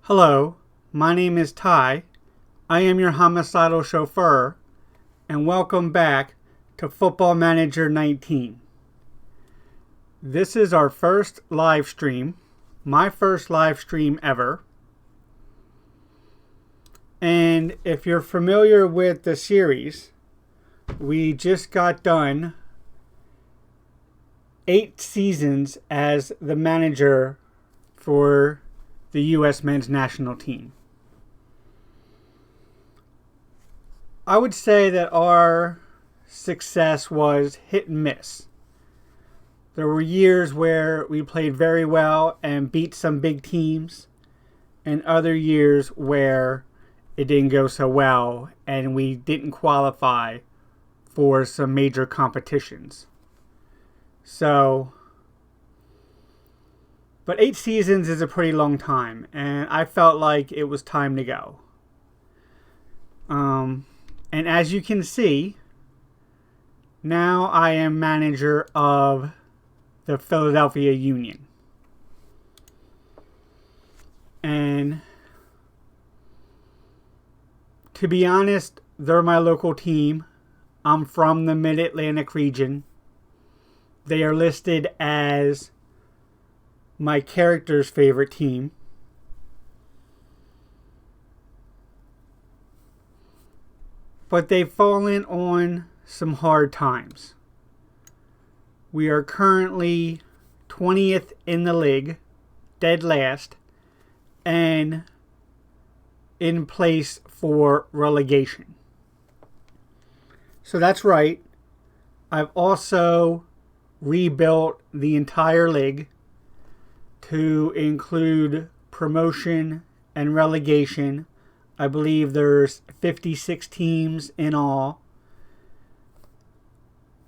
Hello, my name is Ty. I am your homicidal chauffeur, and welcome back to Football Manager 19. This is our first live stream, my first live stream ever. And if you're familiar with the series, we just got done 8 seasons as the manager for the U.S. men's national team. I would say that our success was hit and miss. There were years where we played very well and beat some big teams, and other years where it didn't go so well and we didn't qualify for some major competitions. But 8 seasons is a pretty long time, and I felt like it was time to go. And as you can see, now I am manager of the Philadelphia Union. And to be honest, they're my local team. I'm from the Mid-Atlantic region. They are listed as my character's favorite team. But they've fallen on some hard times. We are currently 20th in the league, dead last, and in place for relegation. So that's right. I've also rebuilt the entire league to include promotion and relegation. I believe there's 56 teams in all.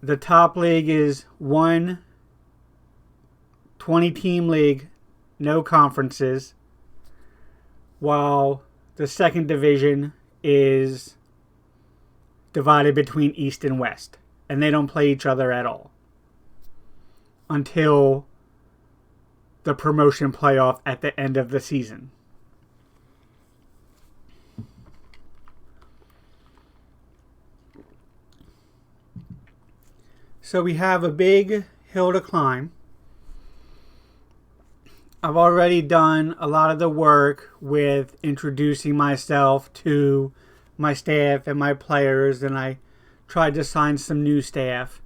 The top league is one 20-team league, no conferences, while the second division is divided between East and West, and they don't play each other at all until the promotion playoff at the end of the season. So we have a big hill to climb. I've already done a lot of the work with introducing myself to my staff and my players, and I tried to sign some new staff.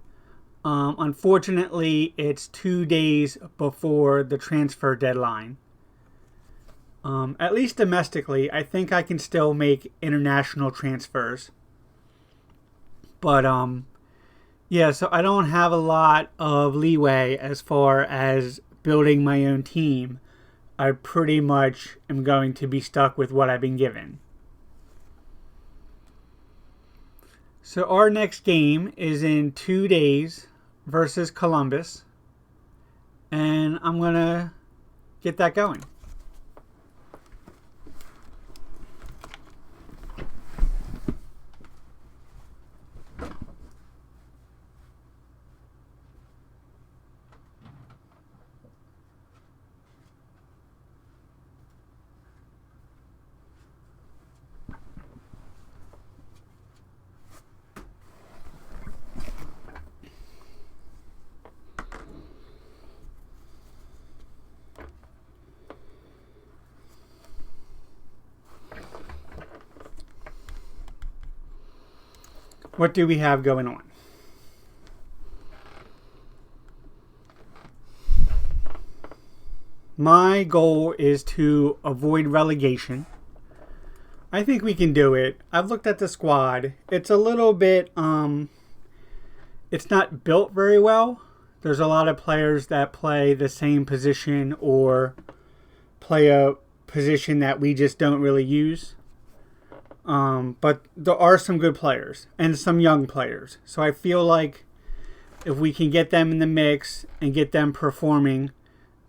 Unfortunately, it's 2 days before the transfer deadline. At least domestically, I think I can still make international transfers. But, yeah, so I don't have a lot of leeway as far as building my own team. I pretty much am going to be stuck with what I've been given. So our next game is in 2 days versus Columbus, and I'm going to get that going. What do we have going on? My goal is to avoid relegation. I think we can do it. I've looked at the squad. It's a little bit, it's not built very well. There's a lot of players that play the same position or play a position that we just don't really use. But there are some good players and some young players. So I feel like if we can get them in the mix and get them performing,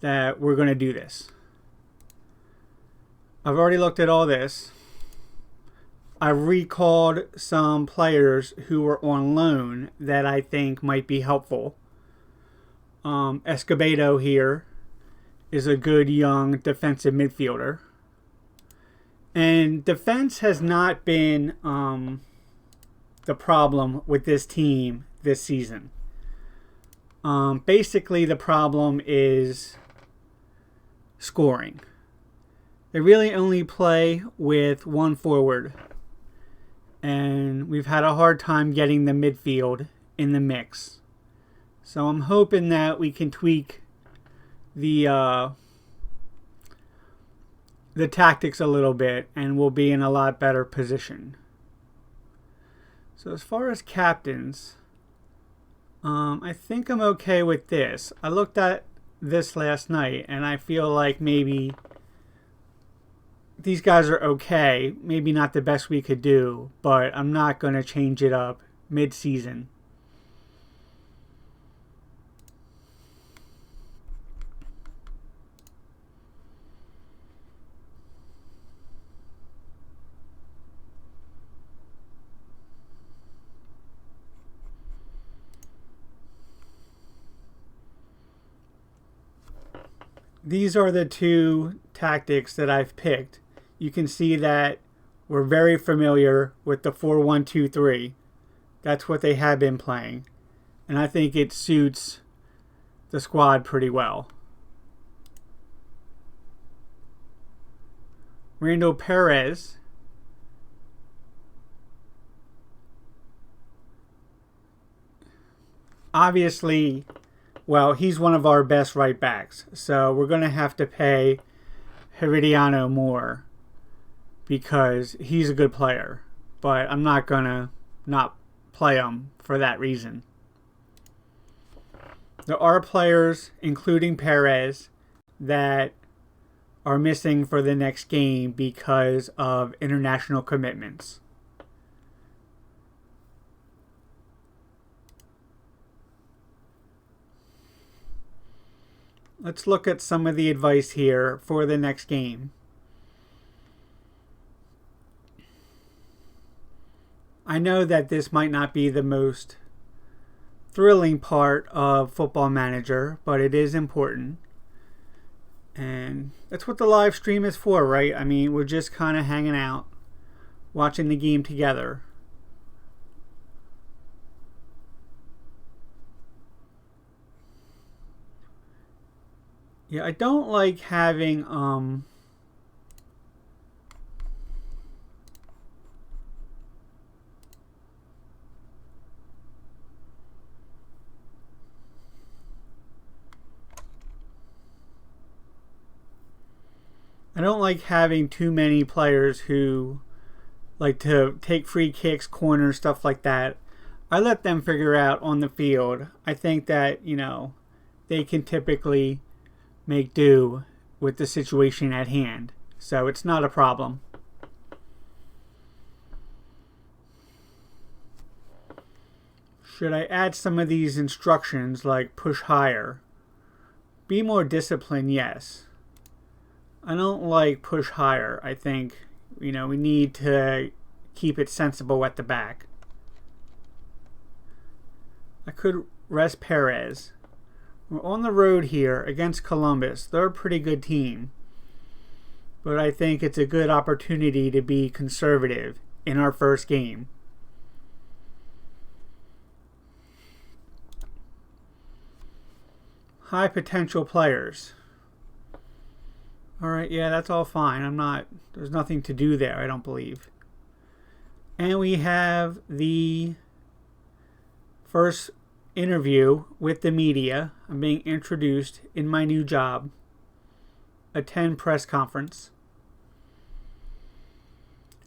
that we're going to do this. I've already looked at all this. I've recalled some players who were on loan that I think might be helpful. Escobedo here is a good young defensive midfielder. And defense has not been the problem with this team this season. Basically, the problem is scoring. They really only play with one forward. And we've had a hard time getting the midfield in the mix. So I'm hoping that we can tweak the tactics a little bit and we'll be in a lot better position. So as far as captains, I think I'm okay with this. I looked at this last night and I feel like maybe these guys are okay. Maybe not the best we could do, but I'm not going to change it up mid-season. These are the two tactics that I've picked. You can see that we're very familiar with the 4-1-2-3. That's what they have been playing. And I think it suits the squad pretty well. Randall Perez. Obviously, well, he's one of our best right backs. So we're going to have to pay Herediano more because he's a good player. But I'm not going to not play him for that reason. There are players, including Perez, that are missing for the next game because of international commitments. Let's look at some of the advice here for the next game. I know that this might not be the most thrilling part of Football Manager, but it is important. And that's what the live stream is for, right? I mean, we're just kind of hanging out, watching the game together. Yeah, I don't like having too many players who like to take free kicks, corners, stuff like that. I let them figure out on the field. I think that, you know, they can typically make do with the situation at hand. So it's not a problem. Should I add some of these instructions like push higher? Be more disciplined, yes. I don't like push higher. I think, you know, we need to keep it sensible at the back. I could rest Perez. We're on the road here against Columbus. They're a pretty good team. But I think it's a good opportunity to be conservative in our first game. High potential players. Alright, yeah, that's all fine. There's nothing to do there, I don't believe. And we have the first interview with the media. I'm being introduced in my new job. Attend press conference.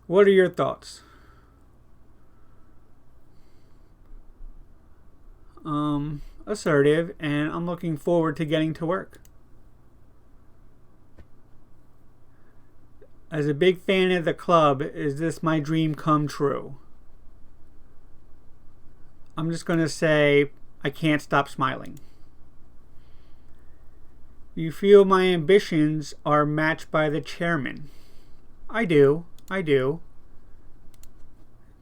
What are your thoughts? Assertive, and I'm looking forward to getting to work. As a big fan of the club, is this my dream come true? I'm just going to say I can't stop smiling. You feel my ambitions are matched by the chairman? I do.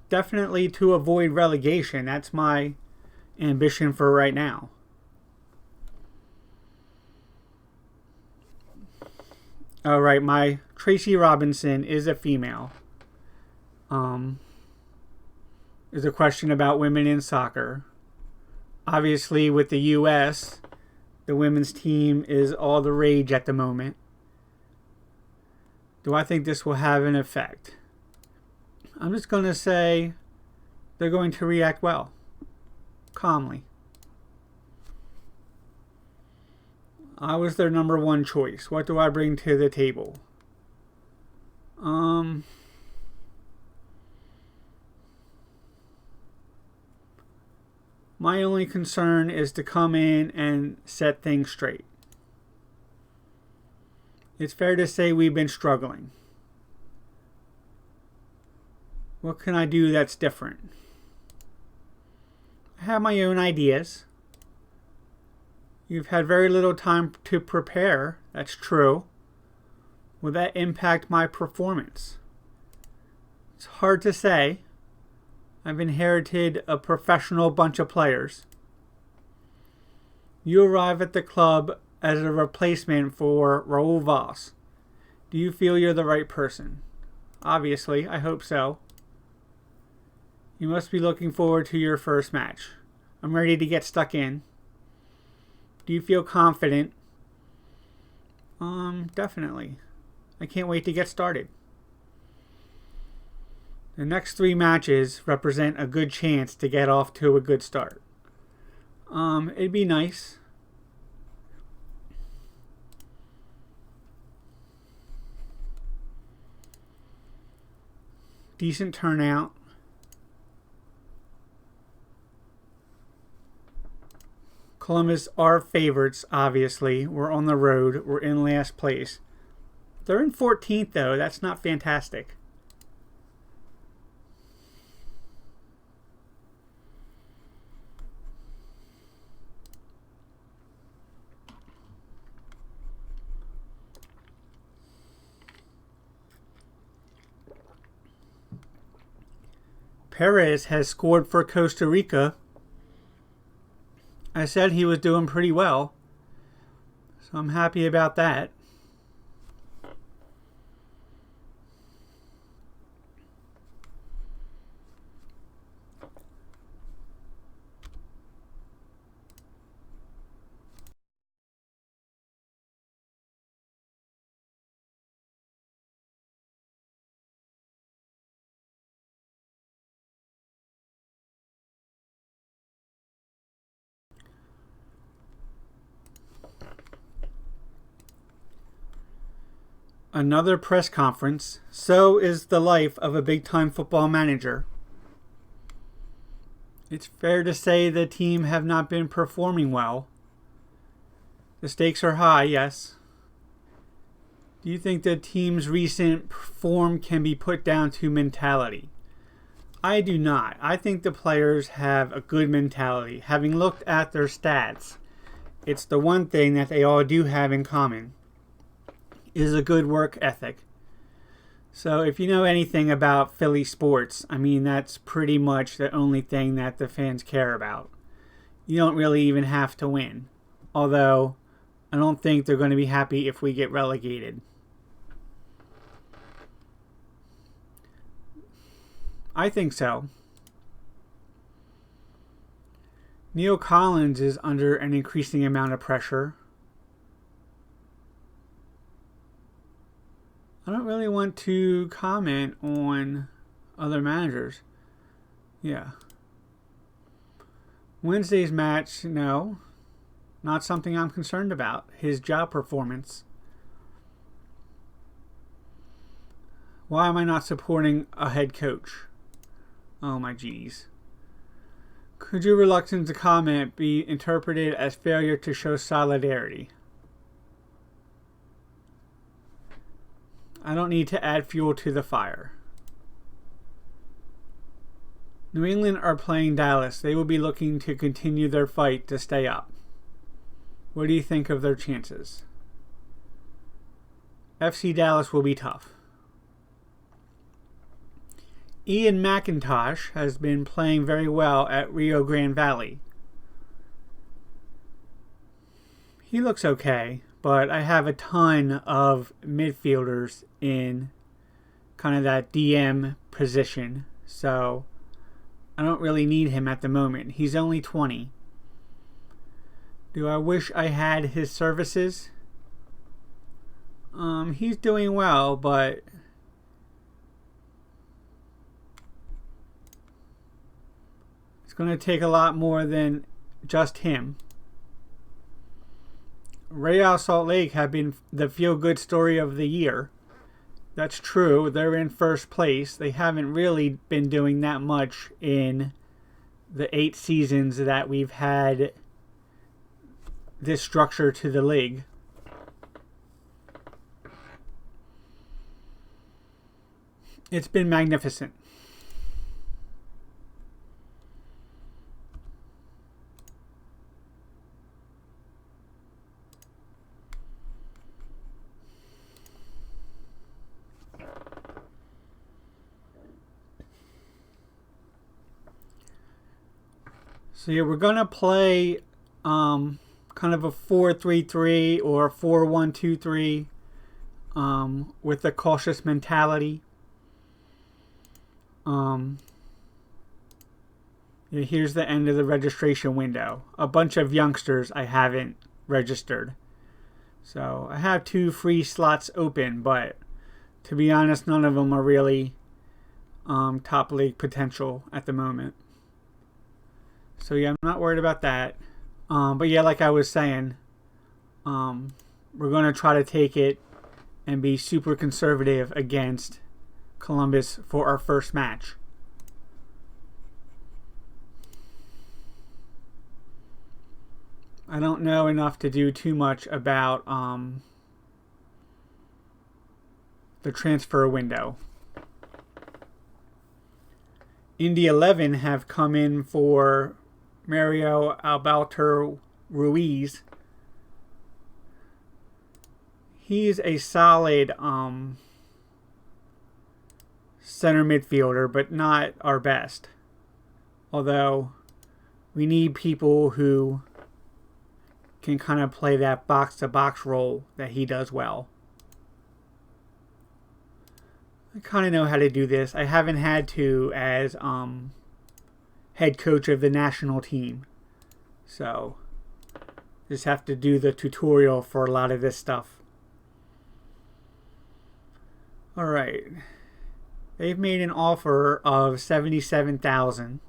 Definitely to avoid relegation. That's my ambition for right now. All right, my Tracy Robinson is a female. There's a question about women in soccer. Obviously, with the U.S., the women's team is all the rage at the moment. Do I think this will have an effect? I'm just going to say they're going to react well, calmly. I was their number one choice. What do I bring to the table? My only concern is to come in and set things straight. It's fair to say we've been struggling. What can I do that's different? I have my own ideas. You've had very little time to prepare. That's true. Will that impact my performance? It's hard to say. I've inherited a professional bunch of players. You arrive at the club as a replacement for Raul Vaz. Do you feel you're the right person? Obviously, I hope so. You must be looking forward to your first match. I'm ready to get stuck in. Do you feel confident? Definitely. I can't wait to get started. The next 3 matches represent a good chance to get off to a good start. It'd be nice. Decent turnout. Columbus are favorites, obviously. We're on the road. We're in last place. They're in 14th, though. That's not fantastic. Perez has scored for Costa Rica. I said he was doing pretty well, so I'm happy about that. Another press conference. So is the life of a big-time football manager. It's fair to say the team have not been performing well. The stakes are high, yes. Do you think the team's recent form can be put down to mentality? I do not. I think the players have a good mentality. Having looked at their stats, it's the one thing that they all do have in common. Is a good work ethic. So if you know anything about Philly sports, I mean, that's pretty much the only thing that the fans care about. You don't really even have to win. Although, I don't think they're going to be happy if we get relegated. I think so. Neil Collins is under an increasing amount of pressure. I don't really want to comment on other managers. Yeah. Wednesday's match, no. Not something I'm concerned about. His job performance. Why am I not supporting a head coach? Oh my geez. Could your reluctance to comment be interpreted as failure to show solidarity? I don't need to add fuel to the fire. New England are playing Dallas. They will be looking to continue their fight to stay up. What do you think of their chances? FC Dallas will be tough. Ian McIntosh has been playing very well at Rio Grande Valley. He looks okay, but I have a ton of midfielders in kind of that DM position, so I don't really need him at the moment. He's only 20. Do I wish I had his services? He's doing well, but it's going to take a lot more than just him. Real Salt Lake have been the feel-good story of the year. That's true. They're in first place. They haven't really been doing that much in the 8 seasons that we've had this structure to the league. It's been magnificent. So yeah, we're going to play kind of a 4-3-3 or 4-1-2-3 with a cautious mentality. Yeah, here's the end of the registration window. A bunch of youngsters I haven't registered. So I have 2 free slots open, but to be honest, none of them are really top league potential at the moment. So yeah, I'm not worried about that. But yeah, like I was saying, we're going to try to take it and be super conservative against Columbus for our first match. I don't know enough to do too much about the transfer window. Indy 11 have come in for Mario Alberto Ruiz. He's a solid center midfielder, but not our best. Although we need people who can kind of play that box-to-box role that he does well. I kind of know how to do this. I haven't had to as head coach of the national team. So just have to do the tutorial for a lot of this stuff. Alright. They've made an offer of $77,000.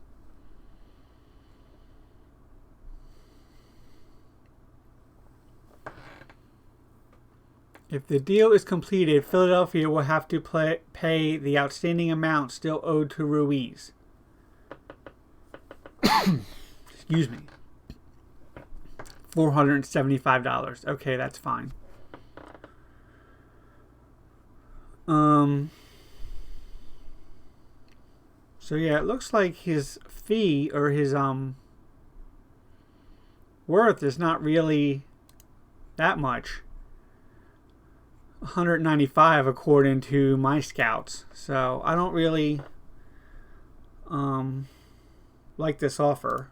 If the deal is completed, Philadelphia will have to pay the outstanding amount still owed to Ruiz. Excuse me. $475. Okay, that's fine. So yeah, it looks like his fee or his worth is not really that much. 195 according to my scouts. So I don't really like this offer.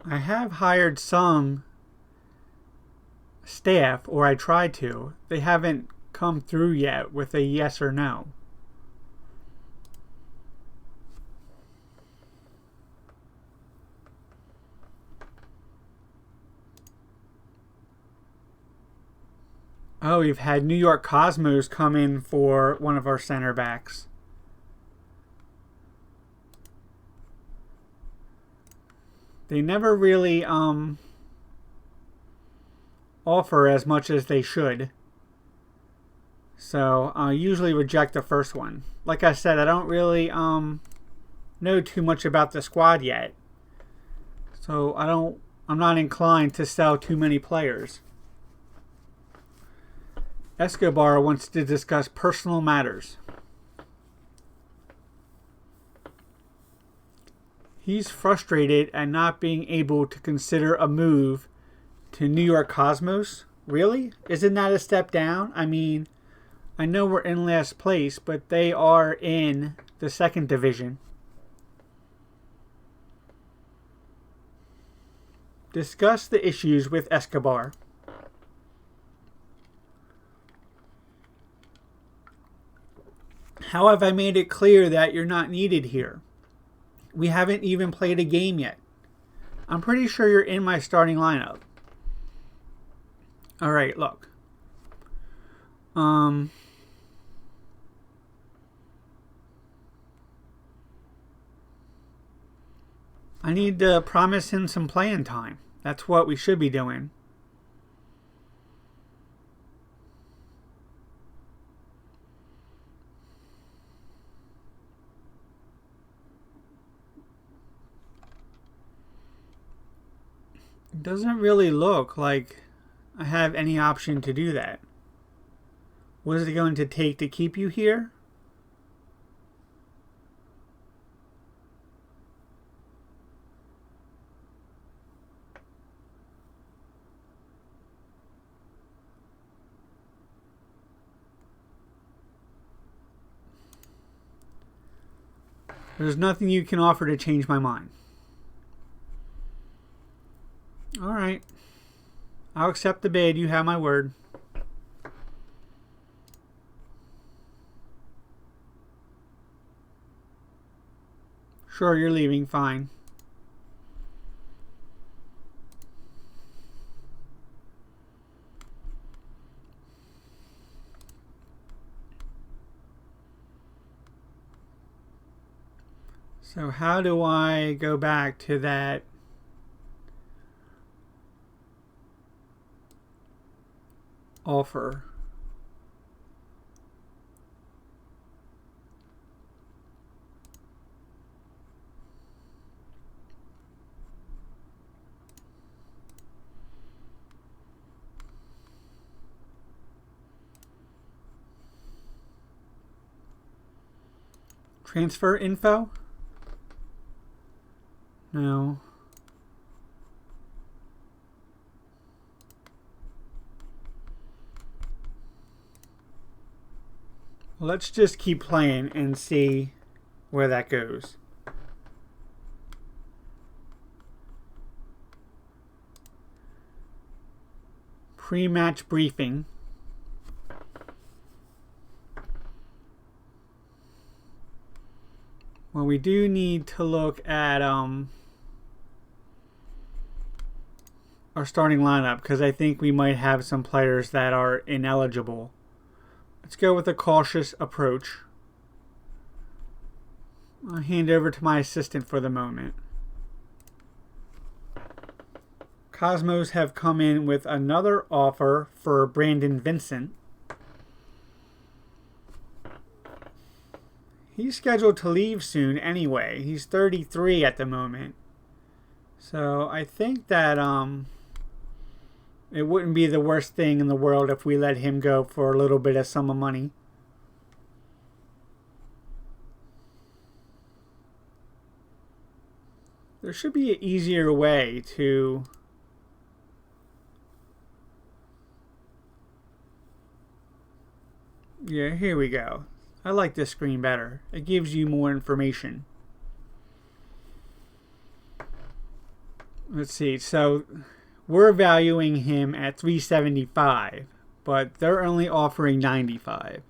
I have hired some staff, or I tried to. They haven't come through yet with a yes or no. Oh, we've had New York Cosmos come in for one of our center backs. They never really offer as much as they should. So I usually reject the first one. Like I said, I don't really know too much about the squad yet. So I'm not inclined to sell too many players. Escobar wants to discuss personal matters. He's frustrated at not being able to consider a move to New York Cosmos. Really? Isn't that a step down? I mean, I know we're in last place, but they are in the second division. Discuss the issues with Escobar. How have I made it clear that you're not needed here? We haven't even played a game yet. I'm pretty sure you're in my starting lineup. Alright, look. I need to promise him some playing time. That's what we should be doing. It doesn't really look like I have any option to do that. What is it going to take to keep you here? There's nothing you can offer to change my mind. Alright. I'll accept the bid. You have my word. Sure, you're leaving. Fine. So how do I go back to that offer? Transfer info? No. Let's just keep playing and see where that goes. Pre-match briefing. Well, we do need to look at our starting lineup because I think we might have some players that are ineligible. Let's go with a cautious approach. I'll hand over to my assistant for the moment. Cosmos have come in with another offer for Brandon Vincent. He's scheduled to leave soon anyway. He's 33 at the moment. So I think that it wouldn't be the worst thing in the world if we let him go for a little bit of sum of money. There should be an easier way to yeah, here we go. I like this screen better. It gives you more information. Let's see. So we're valuing him at 375, but they're only offering 95.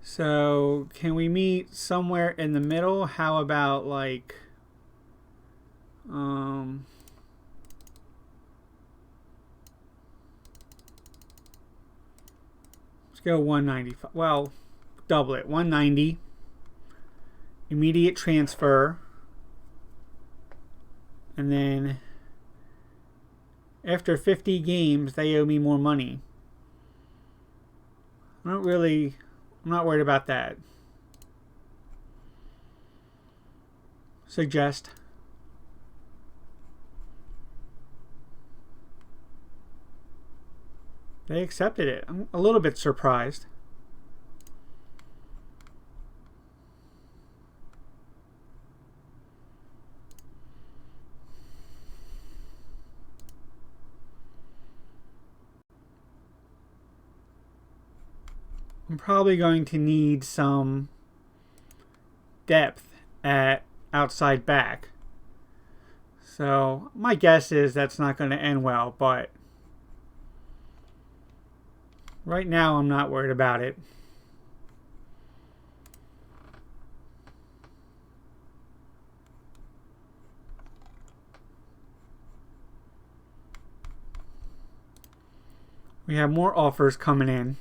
So can we meet somewhere in the middle? How about like let's go 195. Well, double it. 190. Immediate transfer. And then after 50 games, they owe me more money. I'm not worried about that. Suggest. They accepted it. I'm a little bit surprised. I'm probably going to need some depth at outside back. So my guess is that's not going to end well, but right now I'm not worried about it. We have more offers coming in.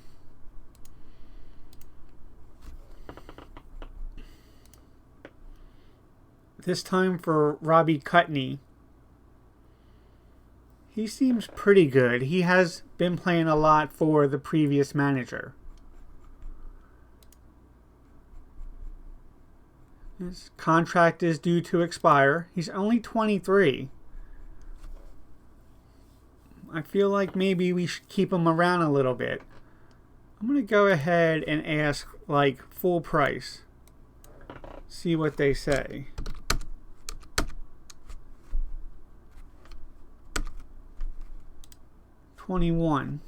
This time for Robbie Cutney. He seems pretty good. He has been playing a lot for the previous manager. His contract is due to expire. He's only 23. I feel like maybe we should keep him around a little bit. I'm going to go ahead and ask like full price. See what they say. $21.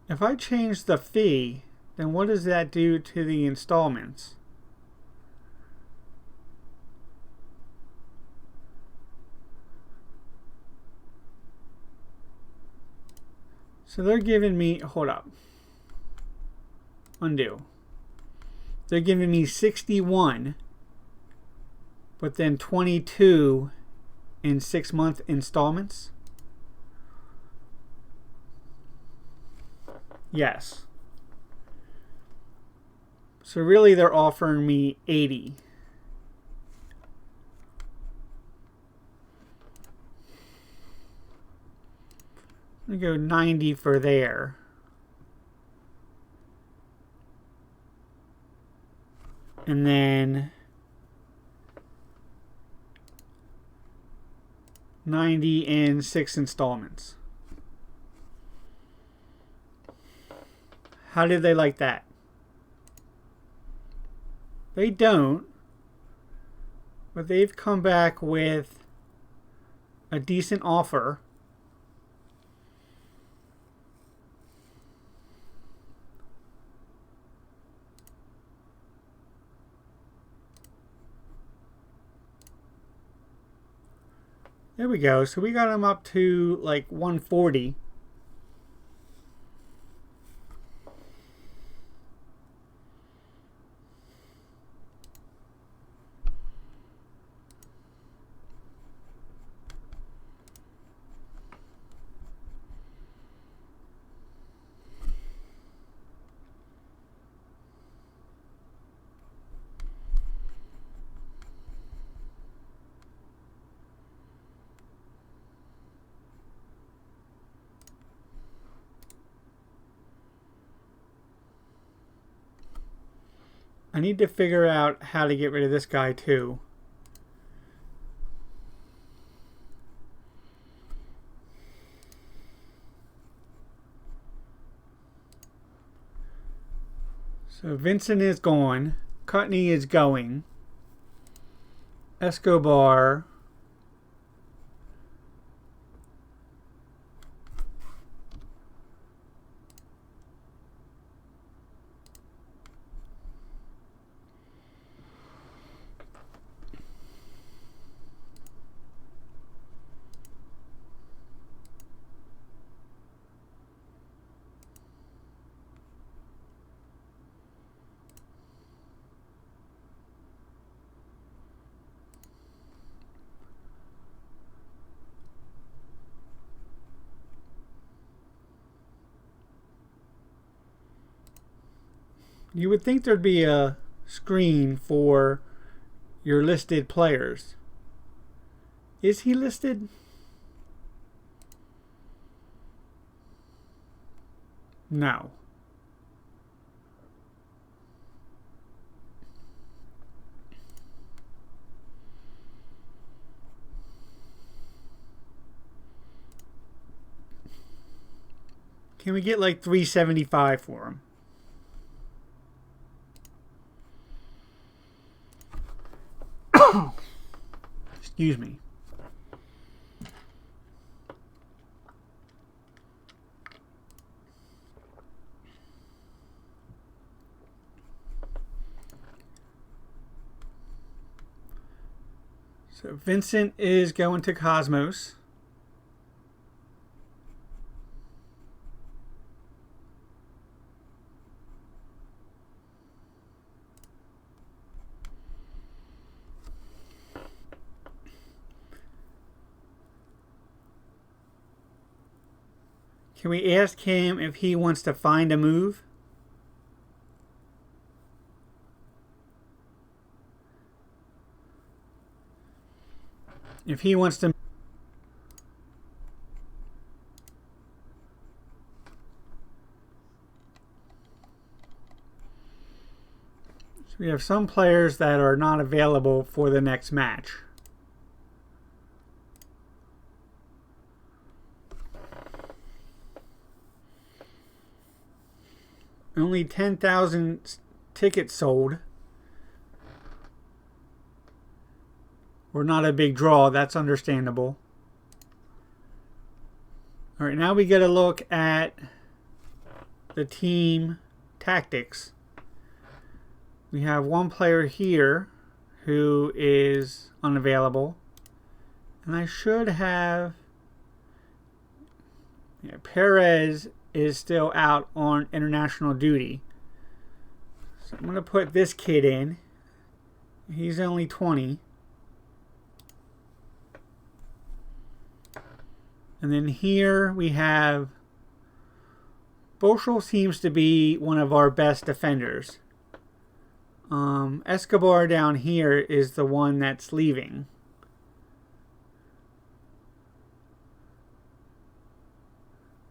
If I change the fee, then what does that do to the installments? So they're giving me, hold up, undo. They're giving me 61, but then 22 in 6-month installments. Yes. So really they're offering me 80. I'm going to go 90 for there. And then 90 in 6 installments. How did they like that? They don't, but they've come back with a decent offer. There we go. So we got them up to like 140. I need to figure out how to get rid of this guy too. So Vincent is gone. Cutney is going. Escobar. You would think there'd be a screen for your listed players. Is he listed? No. Can we get like 375 for him? Excuse me. So Vincent is going to Cosmos. Can we ask him if he wants to find a move? If he wants to... So we have some players that are not available for the next match. Only 10,000 tickets sold. We're not a big draw, that's understandable. Alright, now we get a look at the team tactics. We have one player here who is unavailable. And I should have... Yeah, Perez is still out on international duty. So I'm going to put this kid in. He's only 20. And then here we have... Boschel seems to be one of our best defenders. Escobar down here is the one that's leaving.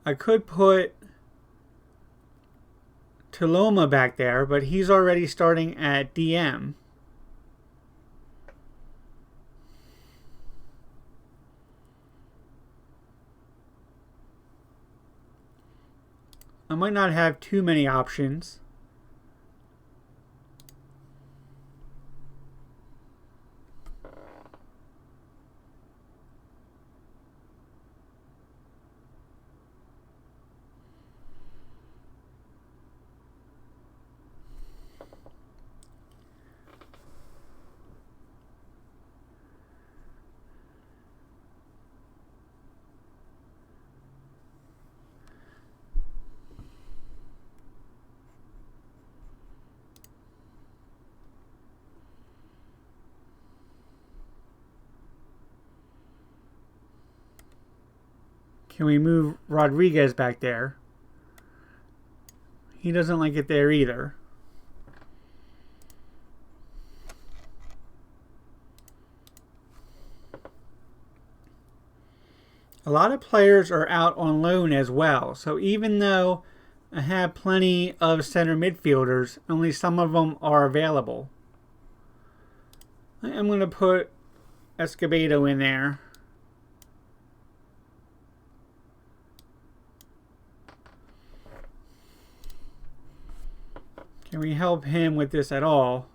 I could put Taloma back there, but he's already starting at DM. I might not have too many options. Can we move Rodriguez back there? He doesn't like it there either. A lot of players are out on loan as well. So even though I have plenty of center midfielders, only some of them are available. I'm going to put Escobedo in there. Can we help him with this at all?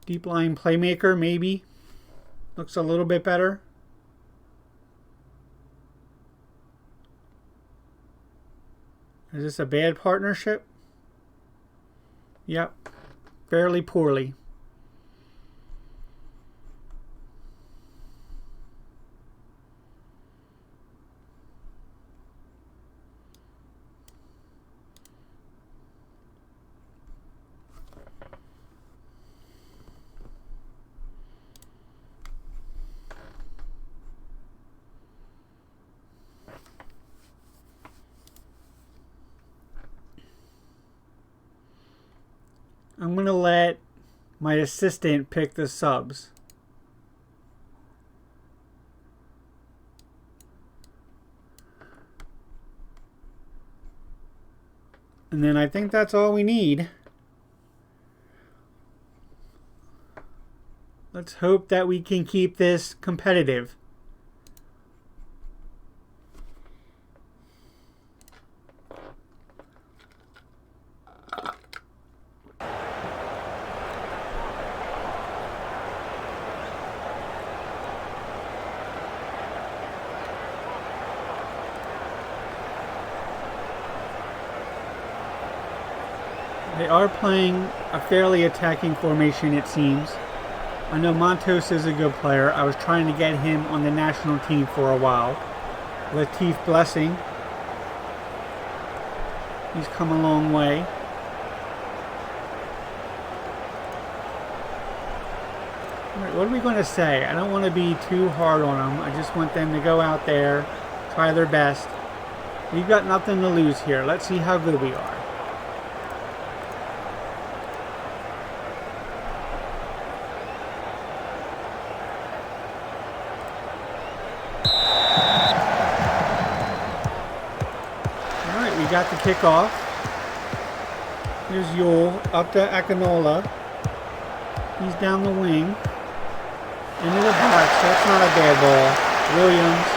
Deep line playmaker, maybe. Looks a little bit better. Is this a bad partnership? Yep. Fairly poorly. I'm going to let my assistant pick the subs. And then I think that's all we need. Let's hope that we can keep this competitive. They are playing a fairly attacking formation, it seems. I know Montos is a good player. I was trying to get him on the national team for a while. Latif Blessing. He's come a long way. Alright, what are we going to say? I don't want to be too hard on them. I just want them to go out there, try their best. We've got nothing to lose here. Let's see how good we are. Got the kickoff. Here's Yule up to Akinola. He's down the wing. Into the box. That's not a bad ball. Williams.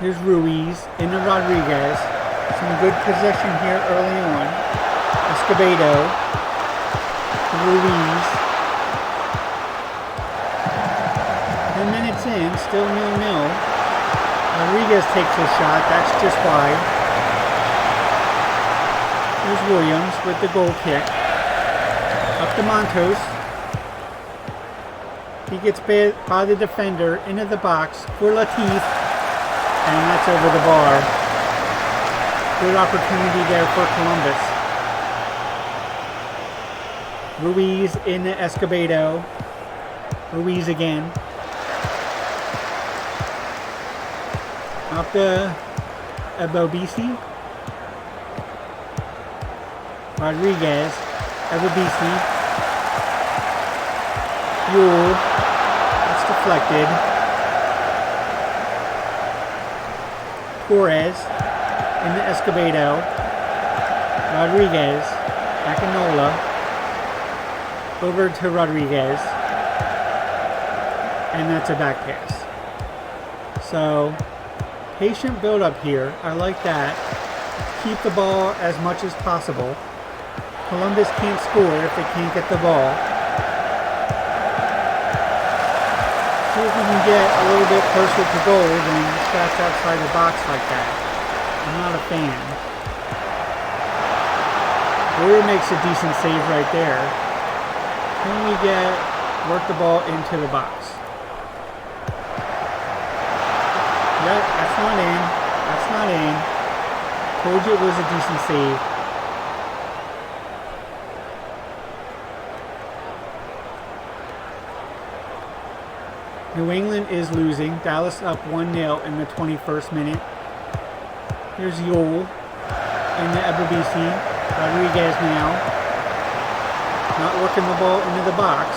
Here's Ruiz. Into Rodriguez. Some good possession here early on. Escobedo. Ruiz. 10 minutes in, still 0-0. Rodriguez takes a shot, that's just wide. Here's Williams with the goal kick. Up to Montos. He gets by the defender into the box for Latif. And that's over the bar. Good opportunity there for Columbus. Ruiz in the Escobedo. Ruiz again. Up to Ebobisi. Rodriguez. Ebobisi. Yule. That's deflected. Torres in the Escobedo. Rodriguez. Akinola. Over to Rodriguez. And that's a back pass. So, patient build up here. I like that. Keep the ball as much as possible. Columbus can't score if they can't get the ball. See if we can get a little bit closer to goal than shots outside the box like that. I'm not a fan. Boyer makes a decent save right there. Can we work the ball into the box? Yep, that's not in. That's not in. Told you it was a decent save. New England is losing. Dallas up 1-0 in the 21st minute. Here's Yule in the Ebobisi. Rodriguez now. Not working the ball into the box.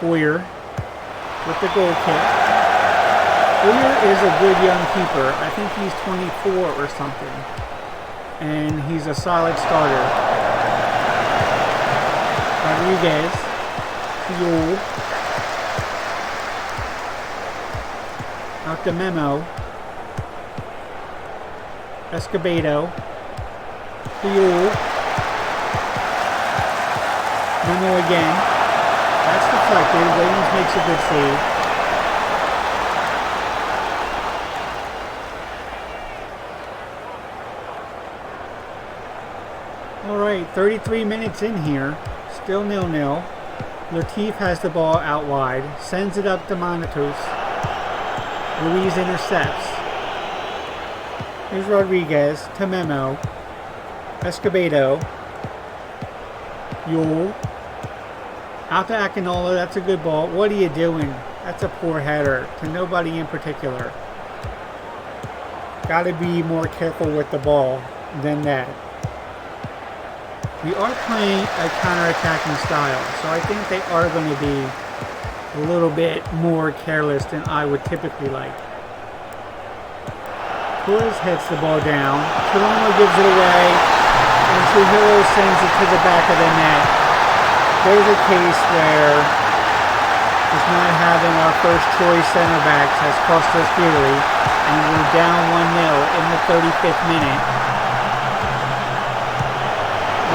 Boyer with the goal kick. Boyer is a good young keeper. I think he's 24 or something. And he's a solid starter. Rodriguez. Yule. Out to Memo. Escobedo. Yule. Memo again. That's deflected. Williams makes a good save. Alright, 33 minutes in here. Still 0-0. Latif has the ball out wide. Sends it up to Montos. Ruiz intercepts. Here's Rodriguez to Memo. Escobedo. Yule. Out to Akinola, that's a good ball. What are you doing? That's a poor header to nobody in particular. Got to be more careful with the ball than that. We are playing a counter-attacking style, so I think they are going to be a little bit more careless than I would typically like. Torres hits the ball down. Toronto gives it away, and Trujillo sends it to the back of the net. There's a case where just not having our first choice center backs has cost us dearly, and we're down 1-0 in the 35th minute.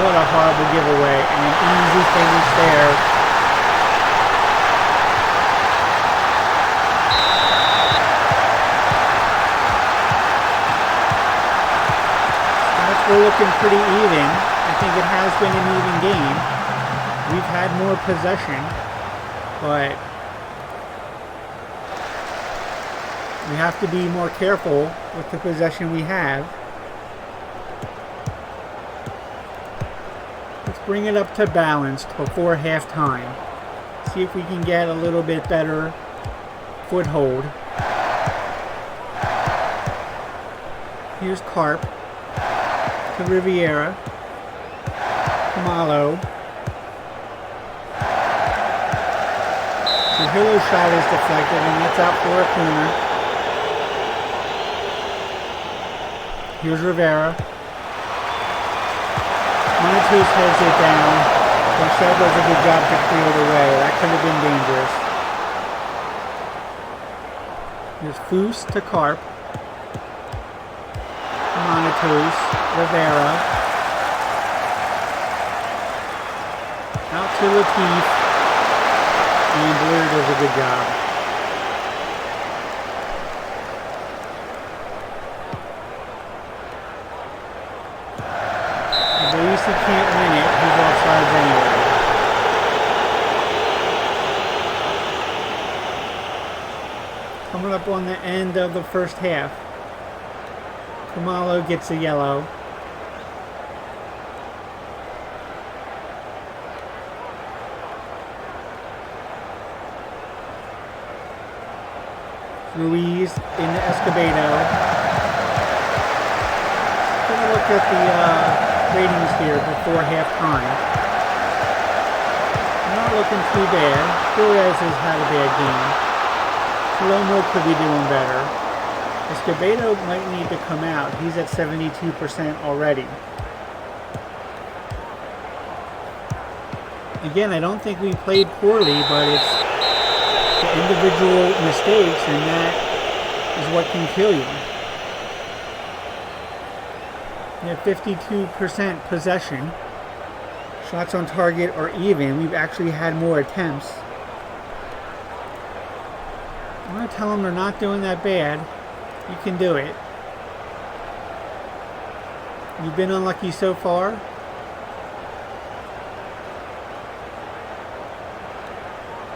What a horrible giveaway, and an easy finish there looking pretty even. I think it has been an even game. We've had more possession, but we have to be more careful with the possession we have. Let's bring it up to balanced before halftime. See if we can get a little bit better foothold. Here's Carp to Riviera. Kamalo. Trujillo's shot is deflected and that's out for a corner. Here's Rivera. Monteus heads it down. Rochelle does a good job to clear it away. That could have been dangerous. Here's Foose to Carp. Monteus. Rivera. Out to Latif. And Blair does a good job. At least he can't win it. He's offsides anyway. Coming up on the end of the first half. Kamalo gets a yellow. Ruiz into Escobedo. Take a look at the ratings here before halftime. Not looking too bad. Flores has had a bad game. Colombo could be doing better. Escobedo might need to come out. He's at 72% already. Again, I don't think we played poorly, but it's the individual mistakes, and that is what can kill you. We have 52% possession. Shots on target are even. We've actually had more attempts. I'm going to tell them they're not doing that bad. You can do it. You've been unlucky so far.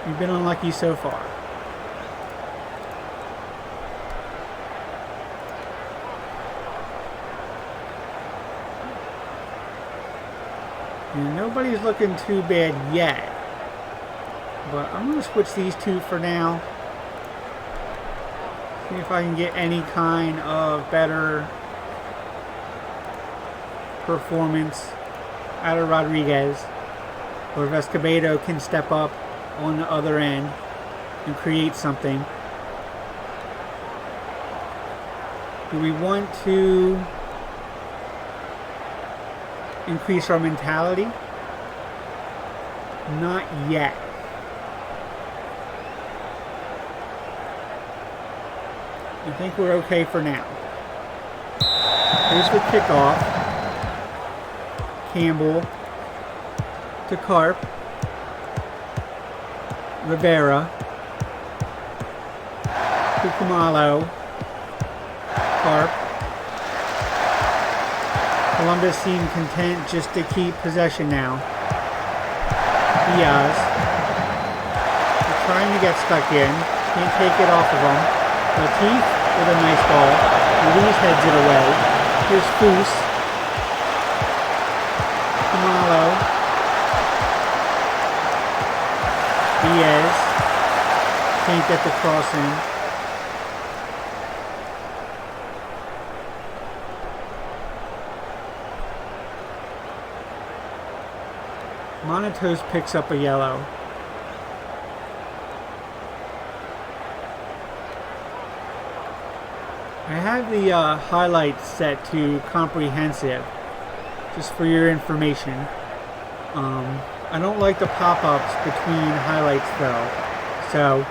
You've been unlucky so far. And nobody's looking too bad yet. But I'm going to switch these two for now. See if I can get any kind of better performance out of Rodriguez. Or if Escobedo can step up on the other end and create something. Do we want to increase our mentality? Not yet. I think we're okay for now. Here's the kickoff. Campbell to Carp. Rivera to Kamalo. Carp. Columbus seemed content just to keep possession now. Diaz. They're trying to get stuck in. Can't take it off of them. Latif with a nice ball. Luis heads it away. Here's Foose. Kamalo. Diaz. Can't get the cross in. Monteus picks up a yellow. I have the highlights set to comprehensive, just for your information. I don't like the pop-ups between highlights though, so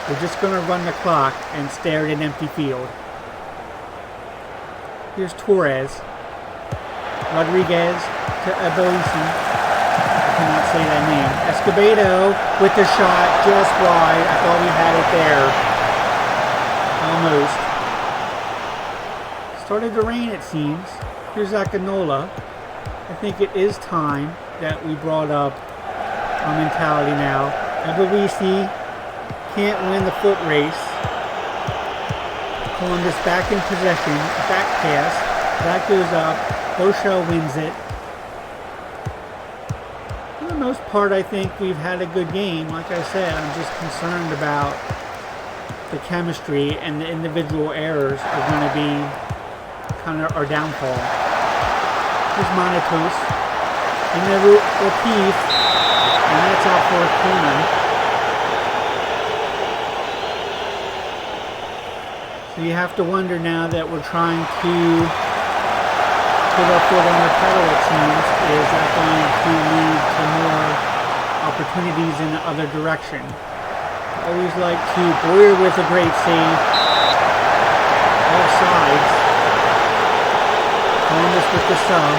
we're just going to run the clock and stare at an empty field. Here's Torres. Rodriguez to Eboisi. I cannot say that name. Escobedo with the shot just wide. I thought we had it there. Almost. Started to rain, it seems. Here's Akinola. I think it is time that we brought up our mentality now. Ebawisi can't win the foot race. Columbus back in possession. Back pass. That goes up. Rochelle wins it. For the most part, I think we've had a good game. Like I said, I'm just concerned about the chemistry, and the individual errors are going to be kind of our downfall. Here's Monatos in the O'Keefe, and that's out for a corner. So you have to wonder now that we're trying to put our foot on the pedal, it seems. Is that going to lead to more opportunities in the other direction? Always like to Boyer with a great save. All sides. Columbus with the sub.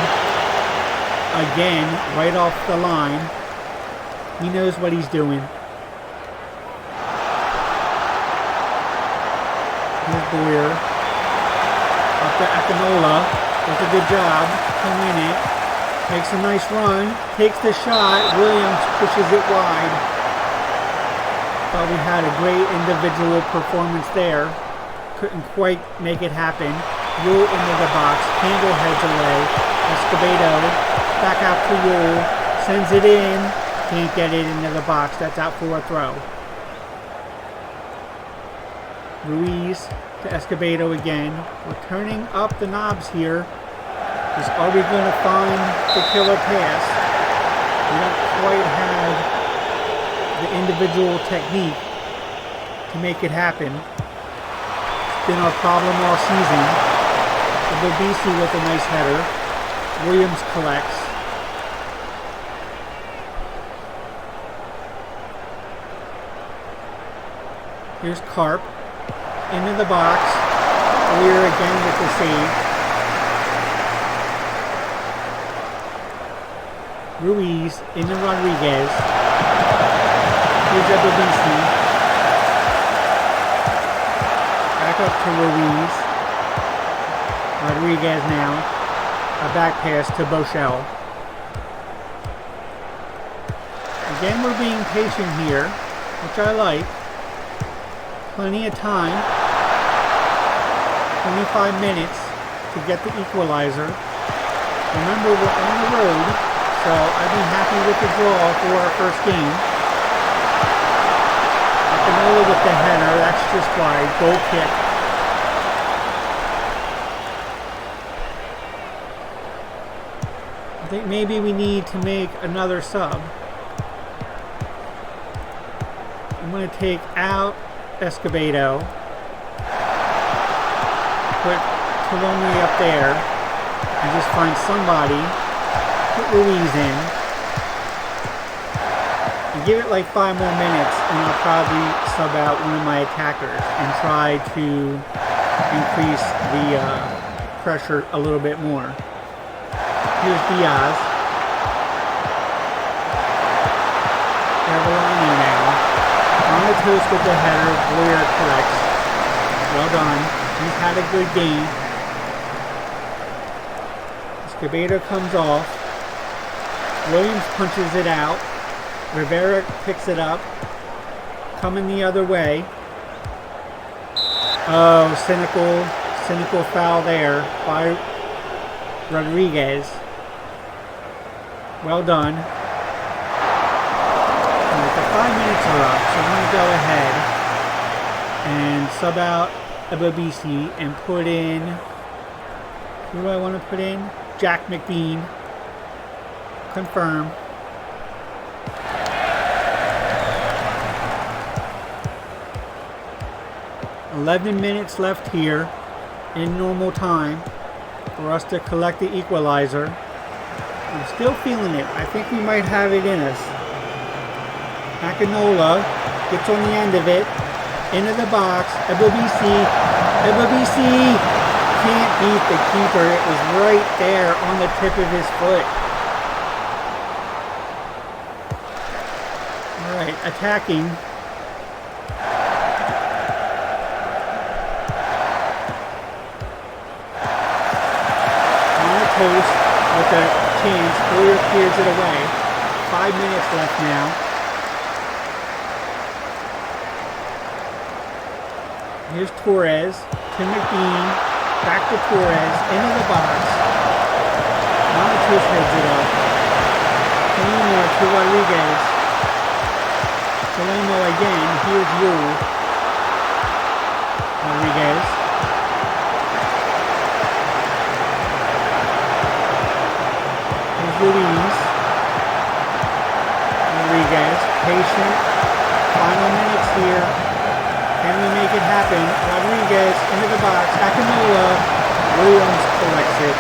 Again, right off the line. He knows what he's doing. Here's Boyer. Up to Akinola. Does a good job. Can win it. Makes a nice run. Takes the shot. Williams pushes it wide. Thought we had a great individual performance there. Couldn't quite make it happen. Yule into the box. Campbell heads away. Escobedo back out to Yule. Sends it in. Can't get it into the box. That's out for a throw. Ruiz to Escobedo again. We're turning up the knobs here. Just are we going to find the killer pass? We don't quite have the individual technique to make it happen. It's been our problem all season. Bobisi with a nice header. Williams collects. Here's Karp into the box. Weir again with the save. Ruiz into Rodriguez. Here's Ebawisi. Back up to Ruiz. Rodriguez now. A back pass to Bochelle. Again, we're being patient here, which I like. Plenty of time. 25 minutes to get the equalizer. Remember, we're on the road, so I'd be happy with the draw for our first game. Akinola with the header, that's just wide. Goal kick. I think maybe we need to make another sub. I'm going to take out Escobedo. Put Tolomei up there. And just find somebody. Put Ruiz in. And give it like 5 more minutes, and I'll probably sub out one of my attackers and try to increase the pressure a little bit more. Here's Diaz. Carolina now. On the toast with the header. Boyer collects. Well done. He's had a good game. Escobedo comes off. Williams punches it out. Rivera picks it up. Coming the other way. Oh, cynical foul there by Rodriguez. Well done. Right, the 5 minutes are up, so I'm going to go ahead and sub out Ebawisi and put in, who do I want to put in? Jack McBean. Confirm. $11 minutes left here in normal time for us to collect the equalizer. I'm still feeling it. I think we might have it in us. Akinola gets on the end of it. Into the box. Ebawisi can't beat the keeper. It was right there on the tip of his foot. Alright, attacking. Boyer clears it away. 5 minutes left now. Here's Torres to McBean. Back to Torres. Into the box. Montes heads it up. Coloma to Rodriguez. Coloma again. Here's Yule. Rodriguez. Here's Luis. Rodriguez. Patient. Final minutes here. Can we make it happen? Rodriguez into the box. Akinola. Williams collects it.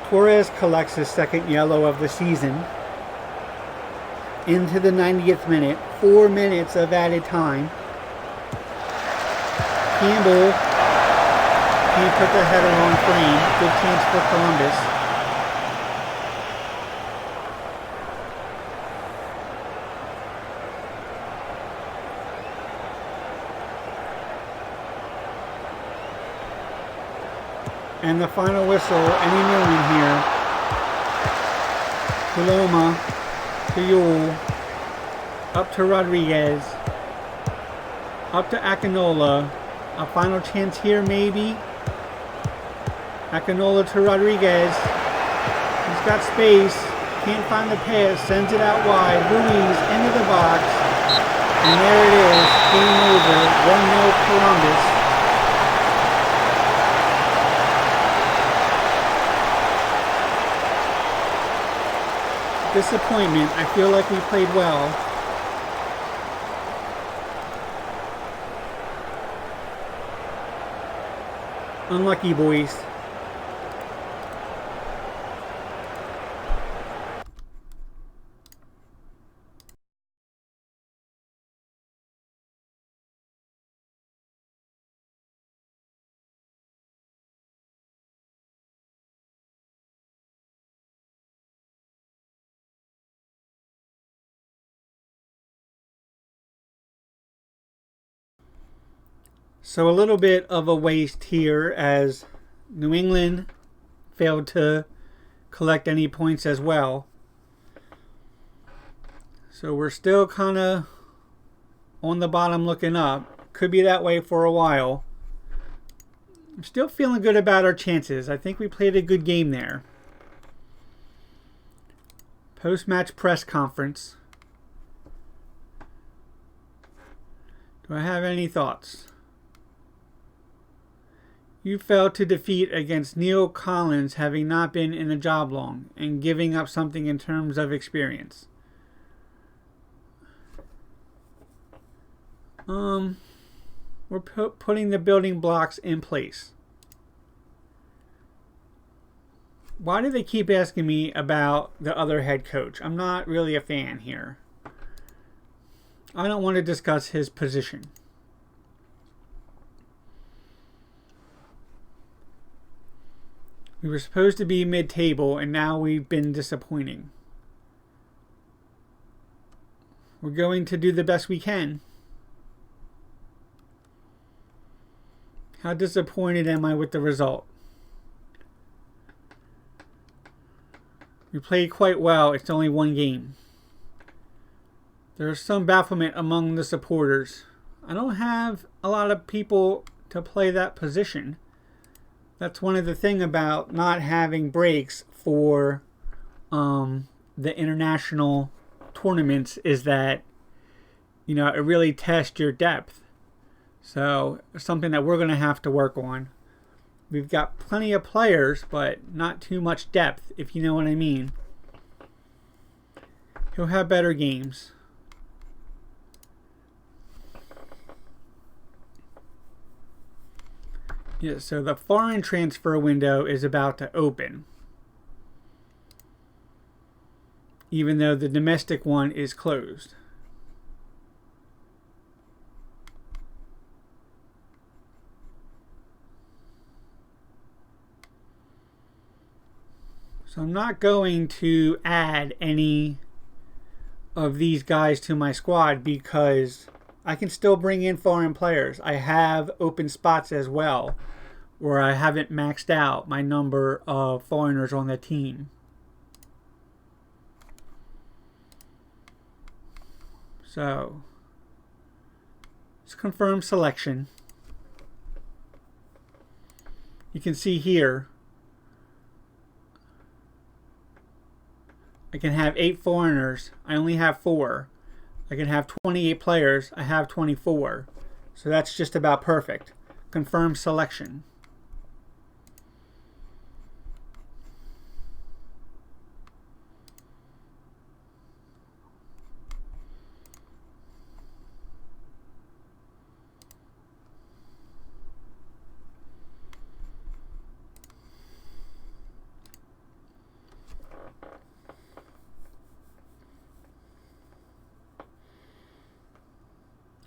Torres collects his second yellow of the season. Into the 90th minute. 4 minutes of added time. Campbell can't put the header on frame. Good chance for Columbus. And the final whistle, any moment here. Coloma to Yule. Up to Rodriguez. Up to Akinola. A final chance here, maybe. Akinola to Rodriguez. He's got space. Can't find the pass. Sends it out wide. Ruiz into the box. And there it is. Game over. 1-0 Columbus. Disappointment. I feel like we played well. Unlucky, boys. So a little bit of a waste here as New England failed to collect any points as well. So we're still kind of on the bottom looking up. Could be that way for a while. I'm still feeling good about our chances. I think we played a good game there. Post-match press conference. Do I have any thoughts? You fell to defeat against Neil Collins, having not been in the job long and giving up something in terms of experience. We're putting the building blocks in place. Why do they keep asking me about the other head coach? I'm not really a fan here. I don't want to discuss his position. We were supposed to be mid-table, and now we've been disappointing. We're going to do the best we can. How disappointed am I with the result? We played quite well. It's only one game. There's some bafflement among the supporters. I don't have a lot of people to play that position. That's one of the things about not having breaks for the international tournaments is that, you know, it really tests your depth. So it's something that we're going to have to work on. We've got plenty of players, but not too much depth, if you know what I mean. He'll have better games. Yeah, so the foreign transfer window is about to open, even though the domestic one is closed. So I'm not going to add any of these guys to my squad because I can still bring in foreign players. I have open spots as well where I haven't maxed out my number of foreigners on the team. So, let's confirm selection. You can see here, I can have 8 foreigners. I only have 4. I can have 28 players. I have 24. So that's just about perfect. Confirm selection.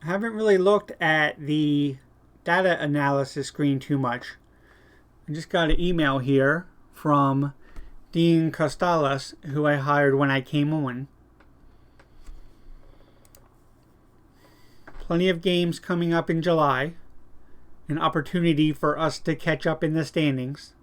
I haven't really looked at the data analysis screen too much. I just got an email here from Dean Costalas, who I hired when I came on. Plenty of games coming up in July. An opportunity for us to catch up in the standings.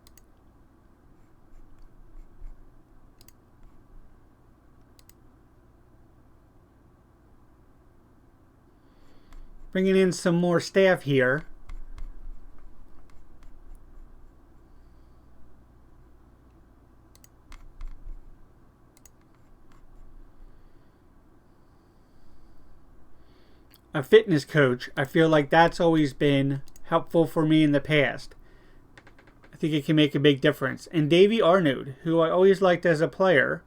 Bringing in some more staff here. A fitness coach. I feel like that's always been helpful for me in the past. I think it can make a big difference. And Davey Arnold, who I always liked as a player,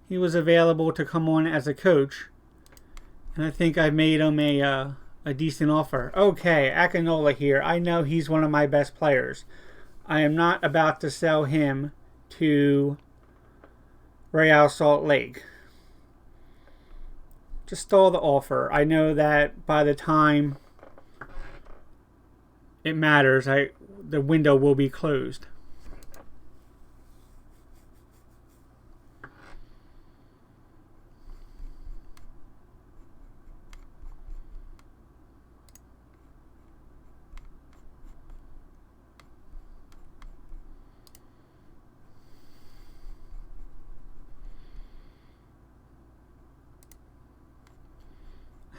he was available to come on as a coach. And I think I made him a decent offer. Okay, Akinola here. I know he's one of my best players. I am not about to sell him to Real Salt Lake. Just stall the offer. I know that by the time it matters, the window will be closed.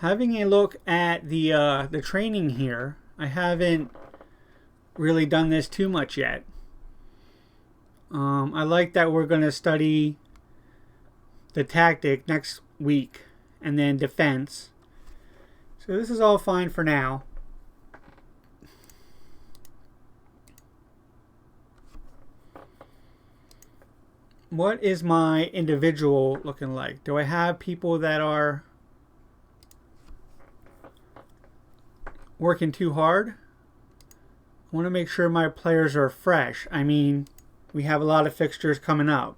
Having a look at the training here, I haven't really done this too much yet. I like that we're going to study the tactic next week and then defense. So this is all fine for now. What is my individual looking like? Do I have people that are working too hard? I want to make sure my players are fresh. I mean, we have a lot of fixtures coming up.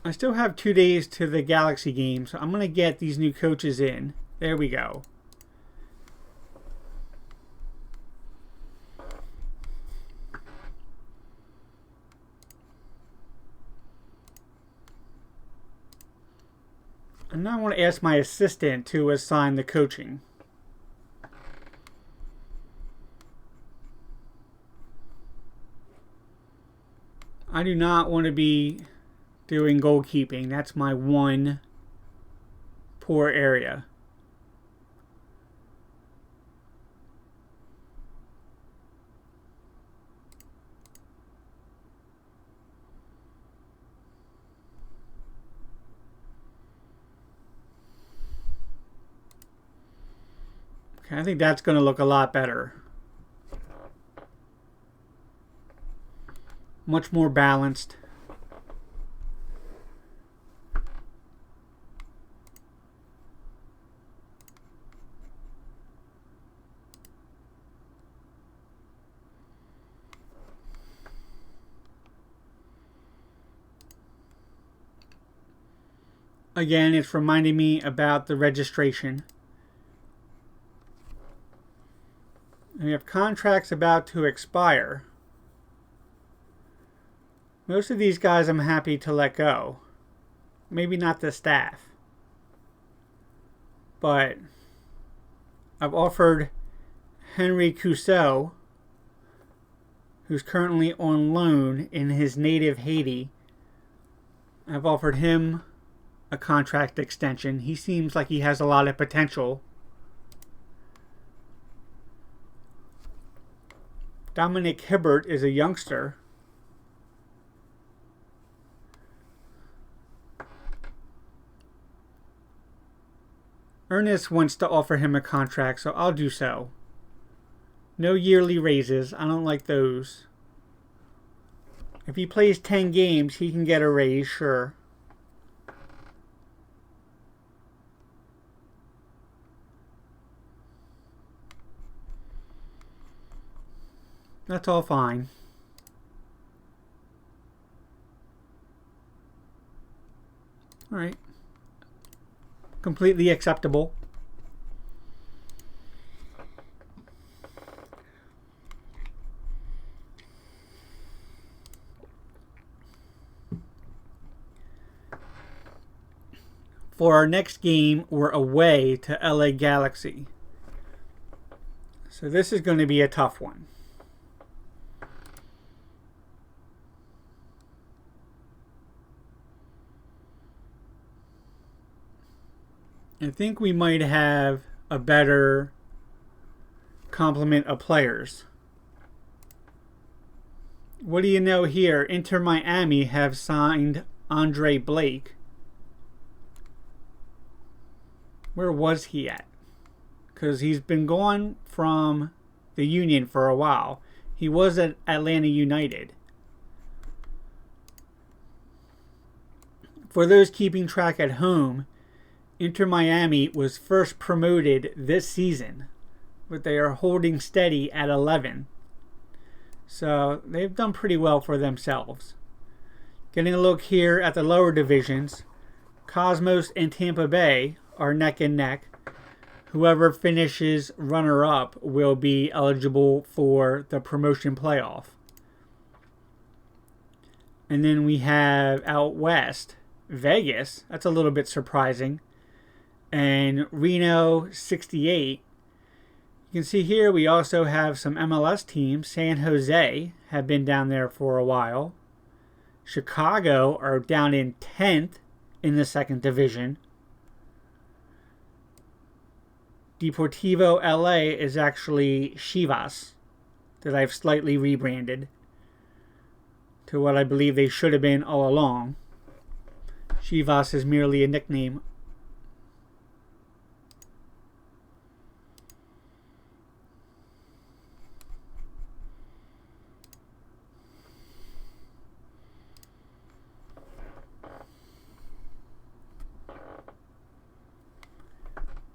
I still have 2 days to the Galaxy game, so I'm going to get these new coaches in. There we go. And now I want to ask my assistant to assign the coaching. I do not want to be doing goalkeeping. That's my one poor area. Okay, I think that's going to look a lot better. Much more balanced. Again, it's reminding me about the registration. We have contracts about to expire. Most of these guys I'm happy to let go. Maybe not the staff. But I've offered Henry Cousseau, who's currently on loan in his native Haiti. I've offered him a contract extension. He seems like he has a lot of potential. Dominic Hibbert is a youngster. Ernest wants to offer him a contract, so I'll do so. No yearly raises. I don't like those. If he plays 10 games, he can get a raise, sure. That's all fine. All right. Completely acceptable. For our next game, we're away to LA Galaxy. So this is going to be a tough one. I think we might have a better complement of players. What do you know here? Inter Miami have signed Andre Blake. Where was he at? Because he's been gone from the Union for a while. He was at Atlanta United. For those keeping track at home, Inter Miami was first promoted this season, but they are holding steady at 11. So they've done pretty well for themselves. Getting a look here at the lower divisions, Cosmos and Tampa Bay are neck and neck. Whoever finishes runner-up will be eligible for the promotion playoff. And then we have out west, Vegas. That's a little bit surprising. And Reno 68. You can see here we also have some MLS teams. San Jose have been down there for a while. Chicago are down in 10th in the second division. Deportivo LA is actually Chivas, that I've slightly rebranded to what I believe they should have been all along. Chivas is merely a nickname.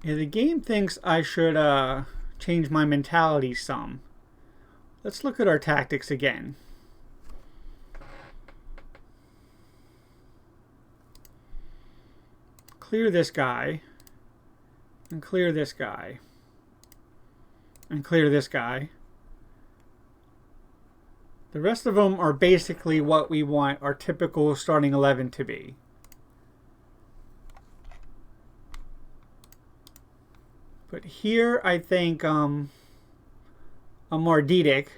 Yeah, the game thinks I should change my mentality some. Let's look at our tactics again. Clear this guy, and clear this guy, and clear this guy. The rest of them are basically what we want our typical starting 11 to be. But here I think Mardidic,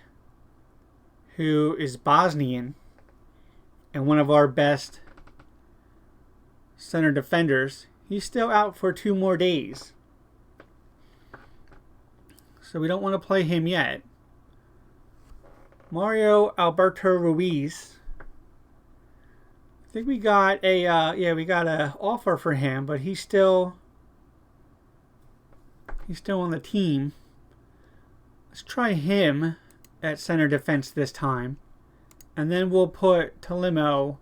who is Bosnian and one of our best center defenders, he's still out for 2 more days. So we don't want to play him yet. Mario Alberto Ruiz. I think we got a we got an offer for him, but he's still on the team. Let's try him at center defense this time. And then we'll put Talimo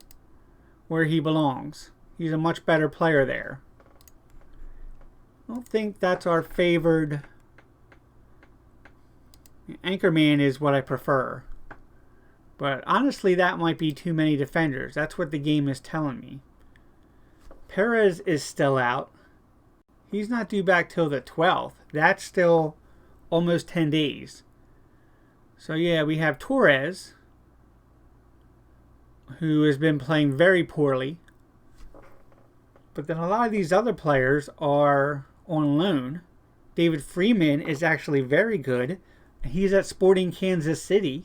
where he belongs. He's a much better player there. I don't think that's our favored. Anchorman is what I prefer. But honestly, that might be too many defenders. That's what the game is telling me. Perez is still out. He's not due back till the 12th. That's still almost 10 days. So yeah, we have Torres, who has been playing very poorly. But then a lot of these other players are on loan. David Freeman is actually very good. He's at Sporting Kansas City.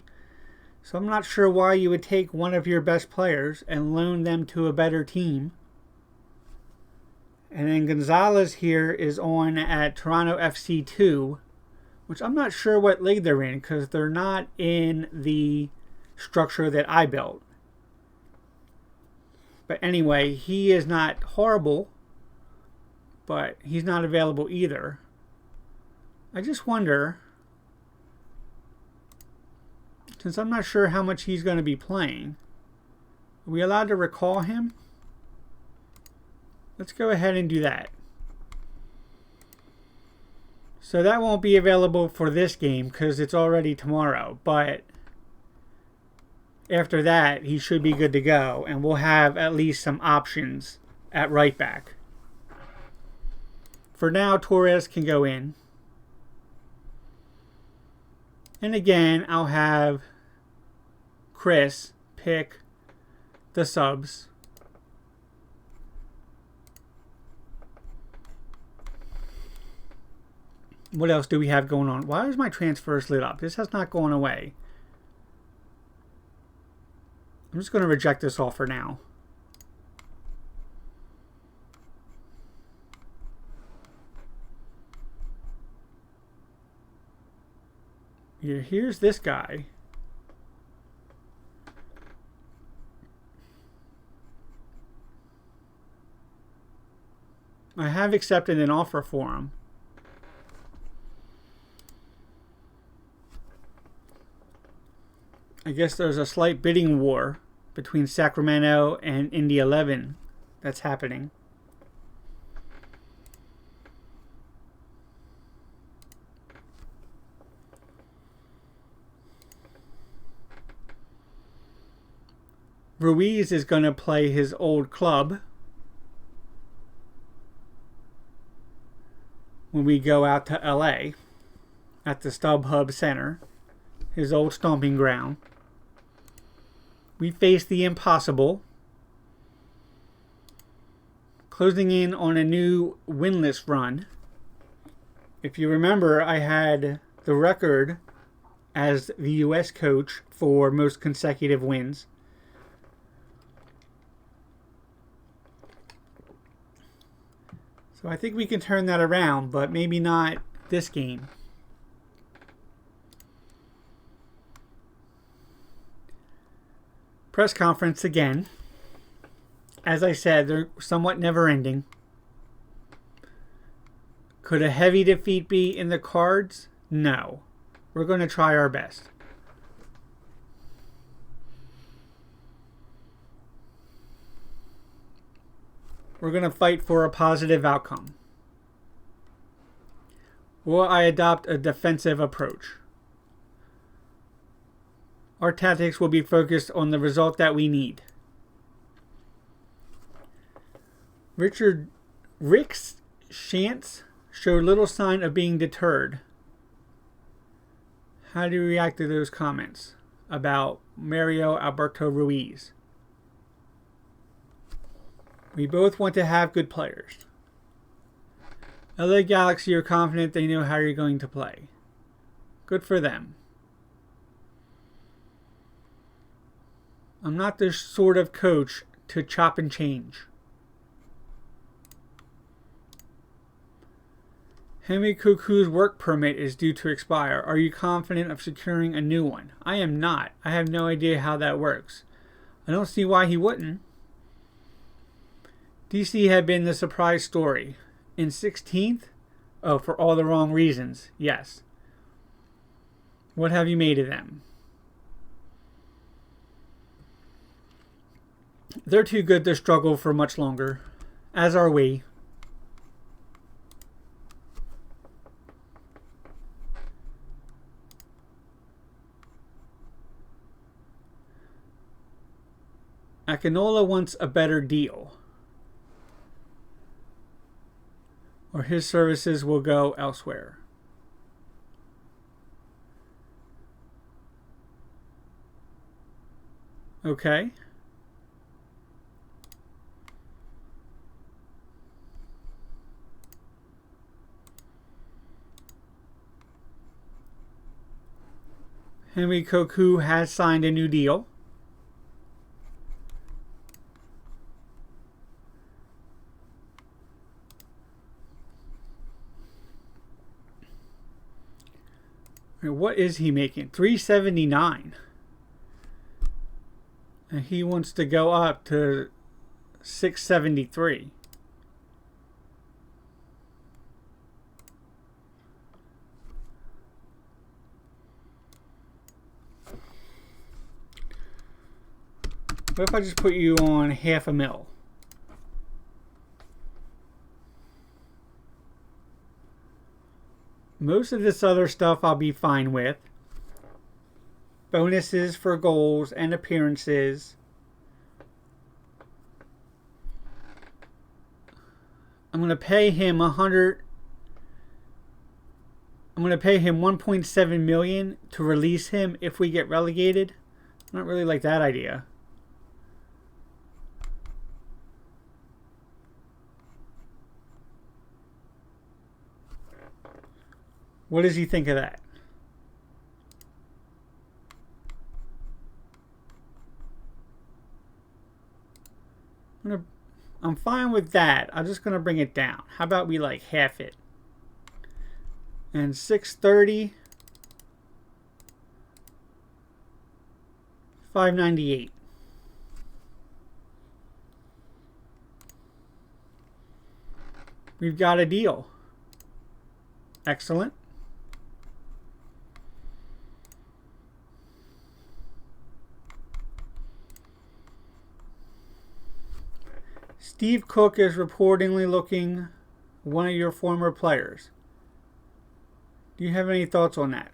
So I'm not sure why you would take one of your best players and loan them to a better team. And then Gonzalez here is on at Toronto FC 2, which I'm not sure what league they're in because they're not in the structure that I built. But anyway, he is not horrible, but he's not available either. I just wonder, since I'm not sure how much he's going to be playing, are we allowed to recall him? Let's go ahead and do that. So that won't be available for this game because it's already tomorrow. But after that, he should be good to go. And we'll have at least some options at right back. For now, Torres can go in. And again, I'll have Chris pick the subs. What else do we have going on? Why is my transfers lit up? This has not gone away. I'm just going to reject this offer now. Yeah, here's this guy. I have accepted an offer for him. I guess there's a slight bidding war between Sacramento and Indy 11 that's happening. Ruiz is going to play his old club when we go out to LA at the StubHub Center, his old stomping ground. We face the impossible, closing in on a new winless run. If you remember, I had the record as the U.S. coach for most consecutive wins. So I think we can turn that around, but maybe not this game. Press conference again. As I said, they're somewhat never-ending. Could a heavy defeat be in the cards? No. We're going to try our best. We're going to fight for a positive outcome. Will I adopt a defensive approach? Our tactics will be focused on the result that we need. Rick's Shantz showed little sign of being deterred. How do you react to those comments about Mario Alberto Ruiz? We both want to have good players. LA Galaxy are confident they know how you're going to play. Good for them. I'm not the sort of coach to chop and change. Henry Cuckoo's work permit is due to expire. Are you confident of securing a new one? I am not. I have no idea how that works. I don't see why he wouldn't. DC had been the surprise story. In 16th? Oh, for all the wrong reasons. Yes. What have you made of them? They're too good to struggle for much longer. As are we. Akinola wants a better deal. or his services will go elsewhere. Okay. Henry Koku has signed a new deal. What is he making? $379. And he wants to go up to $673. What if I just put you on $500,000? Most of this other stuff I'll be fine with. Bonuses for goals and appearances. I'm going to pay him $1.7 million to release him if we get relegated. I don't really like that idea. What does he think of that? I'm fine with that. I'm just going to bring it down. How about we like half it? And 630, 598. We've got a deal. Excellent. Steve Cook is reportedly looking one of your former players. Do you have any thoughts on that?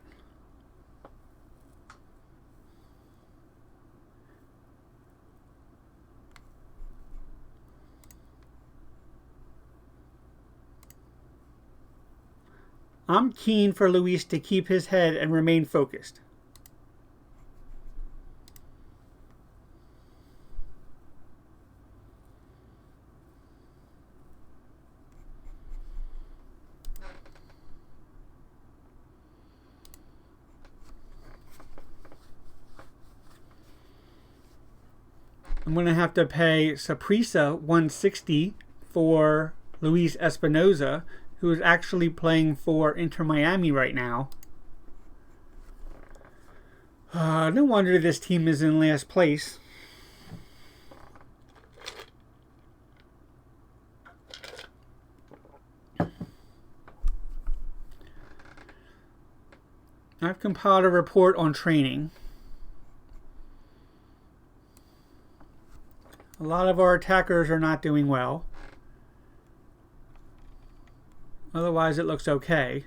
I'm keen for Luis to keep his head and remain focused. I'm going to have to pay Saprissa $160 for Luis Espinoza, who is actually playing for Inter Miami right now. No wonder this team is in last place. I've compiled a report on training. A lot of our attackers are not doing well. Otherwise, it looks okay.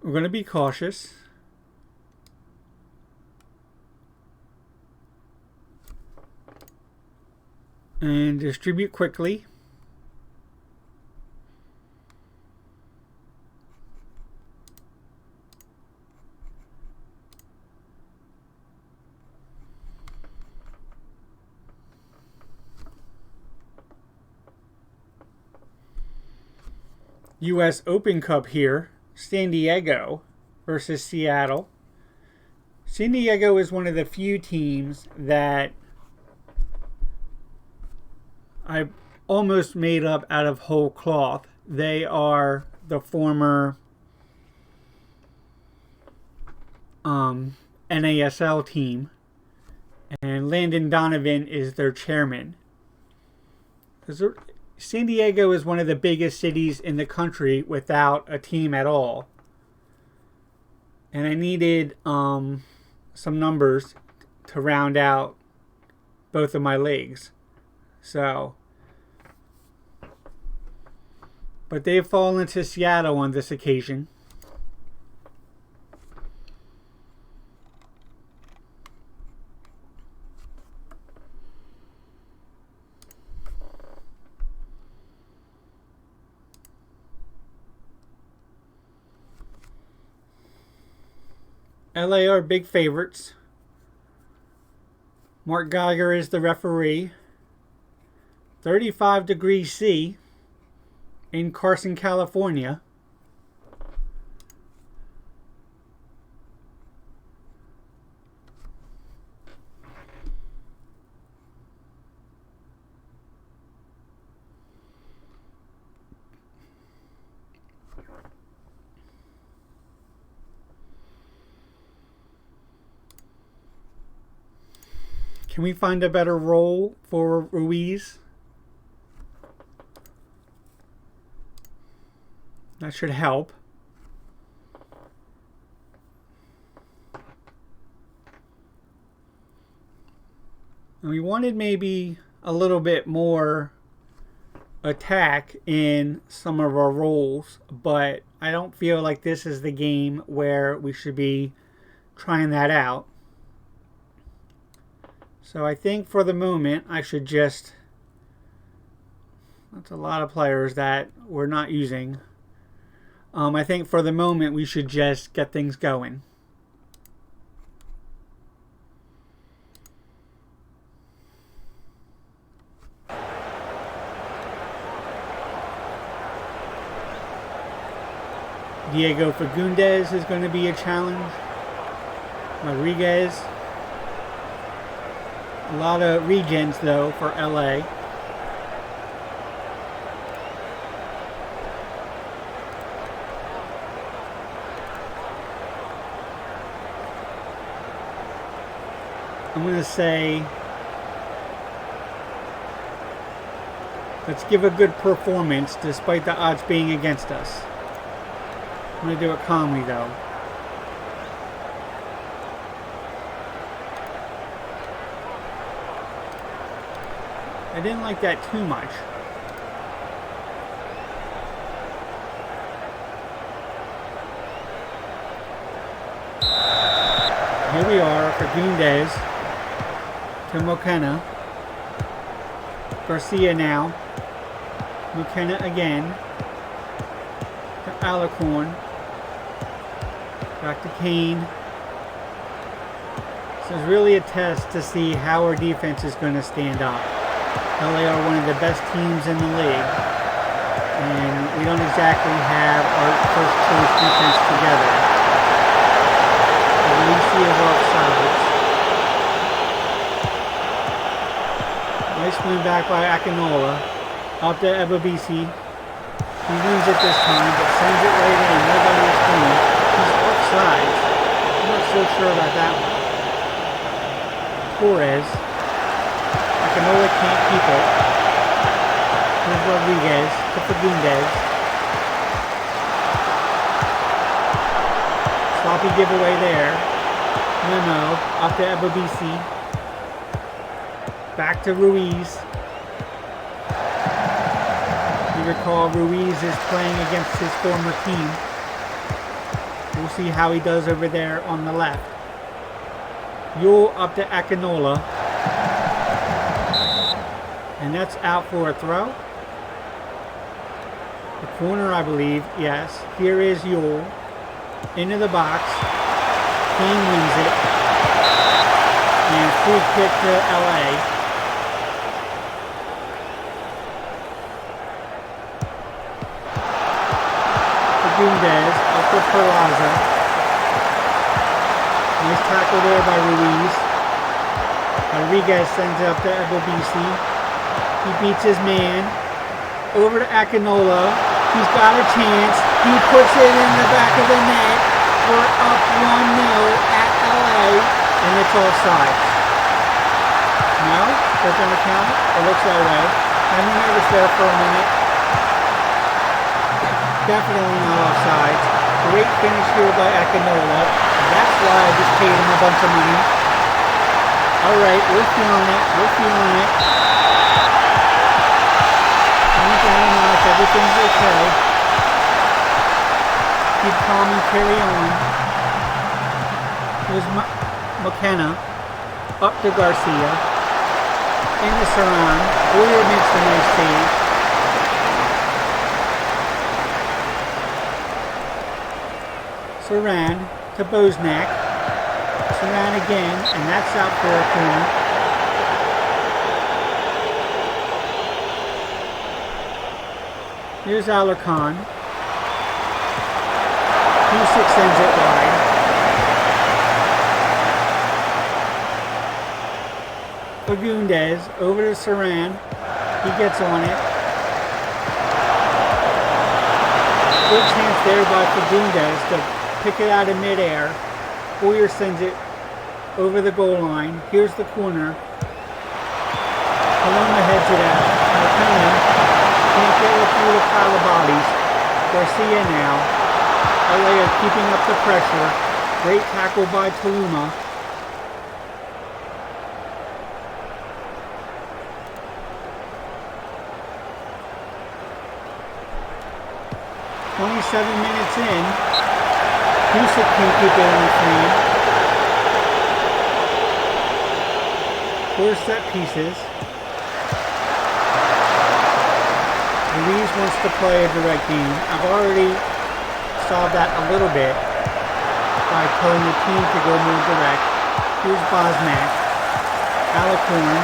We're going to be cautious. And distribute quickly. U.S. Open Cup here. San Diego versus Seattle. San Diego is one of the few teams that I almost made up out of whole cloth. They are the former NASL team, and Landon Donovan is their chairman. San Diego is one of the biggest cities in the country without a team at all. And I needed some numbers to round out both of my leagues. So But they've fallen to Seattle on this occasion. LA are big favorites. Mark Geiger is the referee. 35 degrees C in Carson, California. Can we find a better role for Ruiz? That should help. And we wanted maybe a little bit more attack in some of our roles, but I don't feel like this is the game where we should be trying that out. So I think for the moment I should just, that's a lot of players that we're not using. I think for the moment we should just get things going. Diego Fagundes is going to be a challenge. Rodriguez. A lot of regens though for LA. I'm going to say, let's give a good performance despite the odds being against us. I'm going to do it calmly though. I didn't like that too much. Here we are for Fagundes to McKenna. Garcia now. McKenna again. To Alicorn. Back to Kane. This is really a test to see how our defense is going to stand up. LA are one of the best teams in the league, and we don't exactly have our first choice defense together. Alicia is offsides. Nice win back by Akinola. Up to Ebabisi. He wins it this time, but sends it right in. Nobody is clean. He's offsides. I'm not so sure about that one. Torres. Akinola can't keep it. Here's Rodriguez to Fagundes. Sloppy giveaway there. No. Up to Ebabisi. Back to Ruiz. You recall Ruiz is playing against his former team. We'll see how he does over there on the left. Yule up to Akinola. And that's out for a throw. The corner, I believe. Yes. Here is Yule. Into the box. Kane wins it. And free kick to LA. Fagundes up to Peraza. Nice tackle there by Ruiz. Rodriguez sends it up to Ebobisi. He beats his man. Over to Akinola. He's got a chance. He puts it in the back of the net. We're up 1-0 at LA. And it's offside. No? They're going to count it? It looks that way. I'm nervous there for a minute. Definitely not offside. Great finish here by Akinola. That's why I just paid him a bunch of money. Alright, we're feeling it. We're feeling it. Not Everything's okay. Keep calm and carry on. Here's McKenna. Up to Garcia. Into Saran. Boyer makes a nice save. Saran to Bosnak. Saran again, and that's out for a corner. Here's Alarcon. P6 sends it wide. Fagundes over to Saran. He gets on it. Good chance there by Fagundes to pick it out of midair. Boyer sends it over the goal line. Here's the corner. Paloma heads it out. McKenna can't get it through the pile of bodies. Garcia now. LA are keeping up the pressure. Great tackle by Paloma. Minutes in. Cusick can't keep it on the frame. 4 set pieces. Louise wants to play a direct game. I've already solved that a little bit by telling the team to go more direct. Here's Bosnak. Alicorn.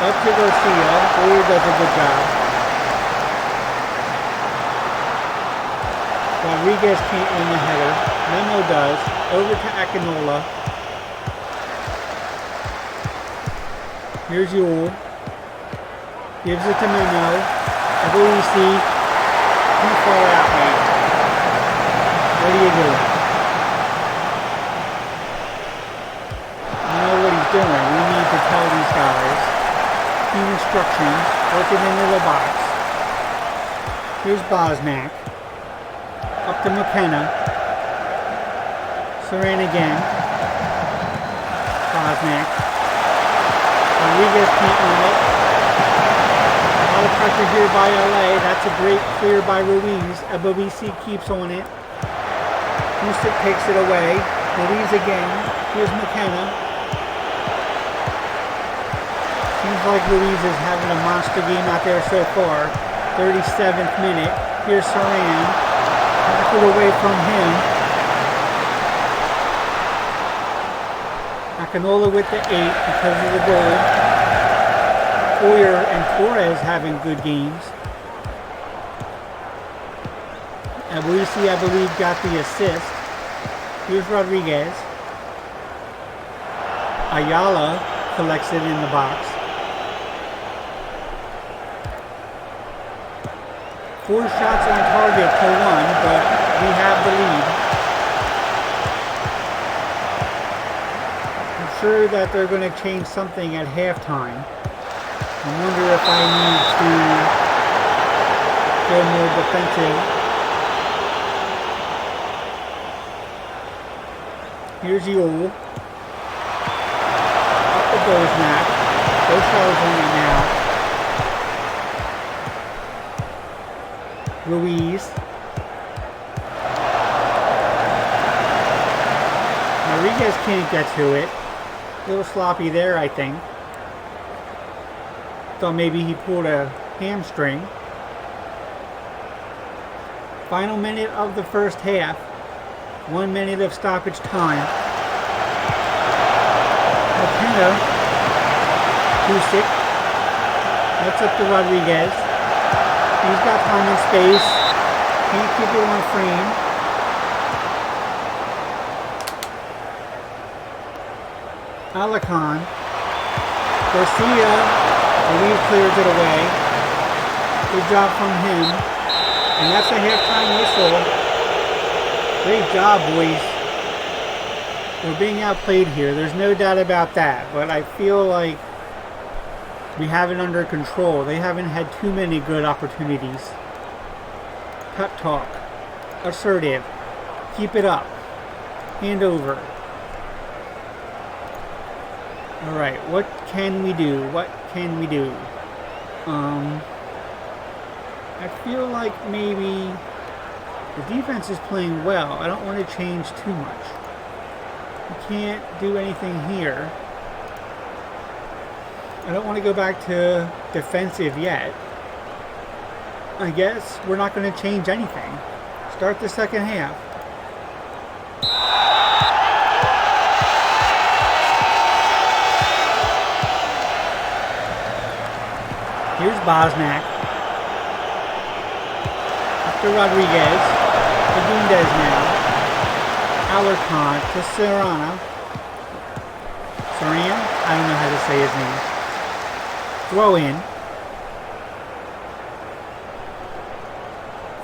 Up to Garcia. Boyer does a good job. Rodriguez can't win the header. Memo does. Over to Akinola. Here's Yule. Gives it to Memo. Avoisi. Too far out, mate. What are you doing? I know what he's doing. We need to tell these guys. Team instructions. Working into the box. Here's Bosnak. Up to McKenna. Saran again. Bosnak. Rodriguez can't win it. A lot of pressure here by LA. That's a great clear by Ruiz. Avoisi keeps on it. Cusick takes it away. Ruiz again. Here's McKenna. Seems like Ruiz is having a monster game out there so far. 37th minute. Here's Saran. Tackled away from him. Akinola with the 8 because of the goal. Boyer and Torres having good games. Avoisi, I believe, got the assist. Here's Rodriguez. Ayala collects it in the box. 4 shots on target to 1, but we have the lead. I'm sure that they're going to change something at halftime. I wonder if I need to go more defensive. Here's Yule. Up the Bosnak. Bochel's on it now. Ruiz. Rodriguez can't get to it. A little sloppy there, I think. Thought maybe he pulled a hamstring. Final minute of the first half. 1 minute of stoppage time. McKenna. Cusick. That's up to Rodriguez. He's got time and space. Can't keep it on frame. Alarcon. Garcia. Louise clears it away. Good job from him. And that's a halftime whistle. Great job, boys. We're being outplayed here. There's no doubt about that. But I feel like we have it under control. They haven't had too many good opportunities. Pep talk. Assertive. Keep it up. Hand over. Alright, what can we do? What can we do? I feel like maybe the defense is playing well. I don't want to change too much. We can't do anything here. I don't want to go back to defensive yet. I guess we're not going to change anything. Start the second half. Here's Bosnak. After Rodriguez. Fagundes now. Alarcon to Serrano. Saran? I don't know how to say his name. Throw in.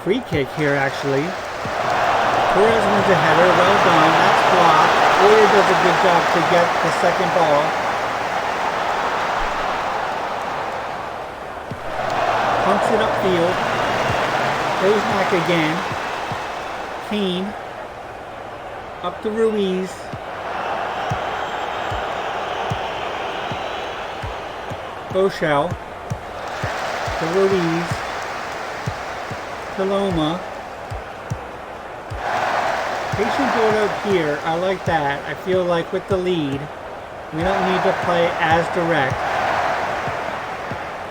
Free kick here, actually. Torres wins a header. Well done. That's blocked. Boyer does a good job to get the second ball. Pumps it upfield. Bosnak again. Kane. Up to Ruiz. Boschel. To Ruiz. To Loma. Patient build up here. I like that. I feel like with the lead, we don't need to play as direct.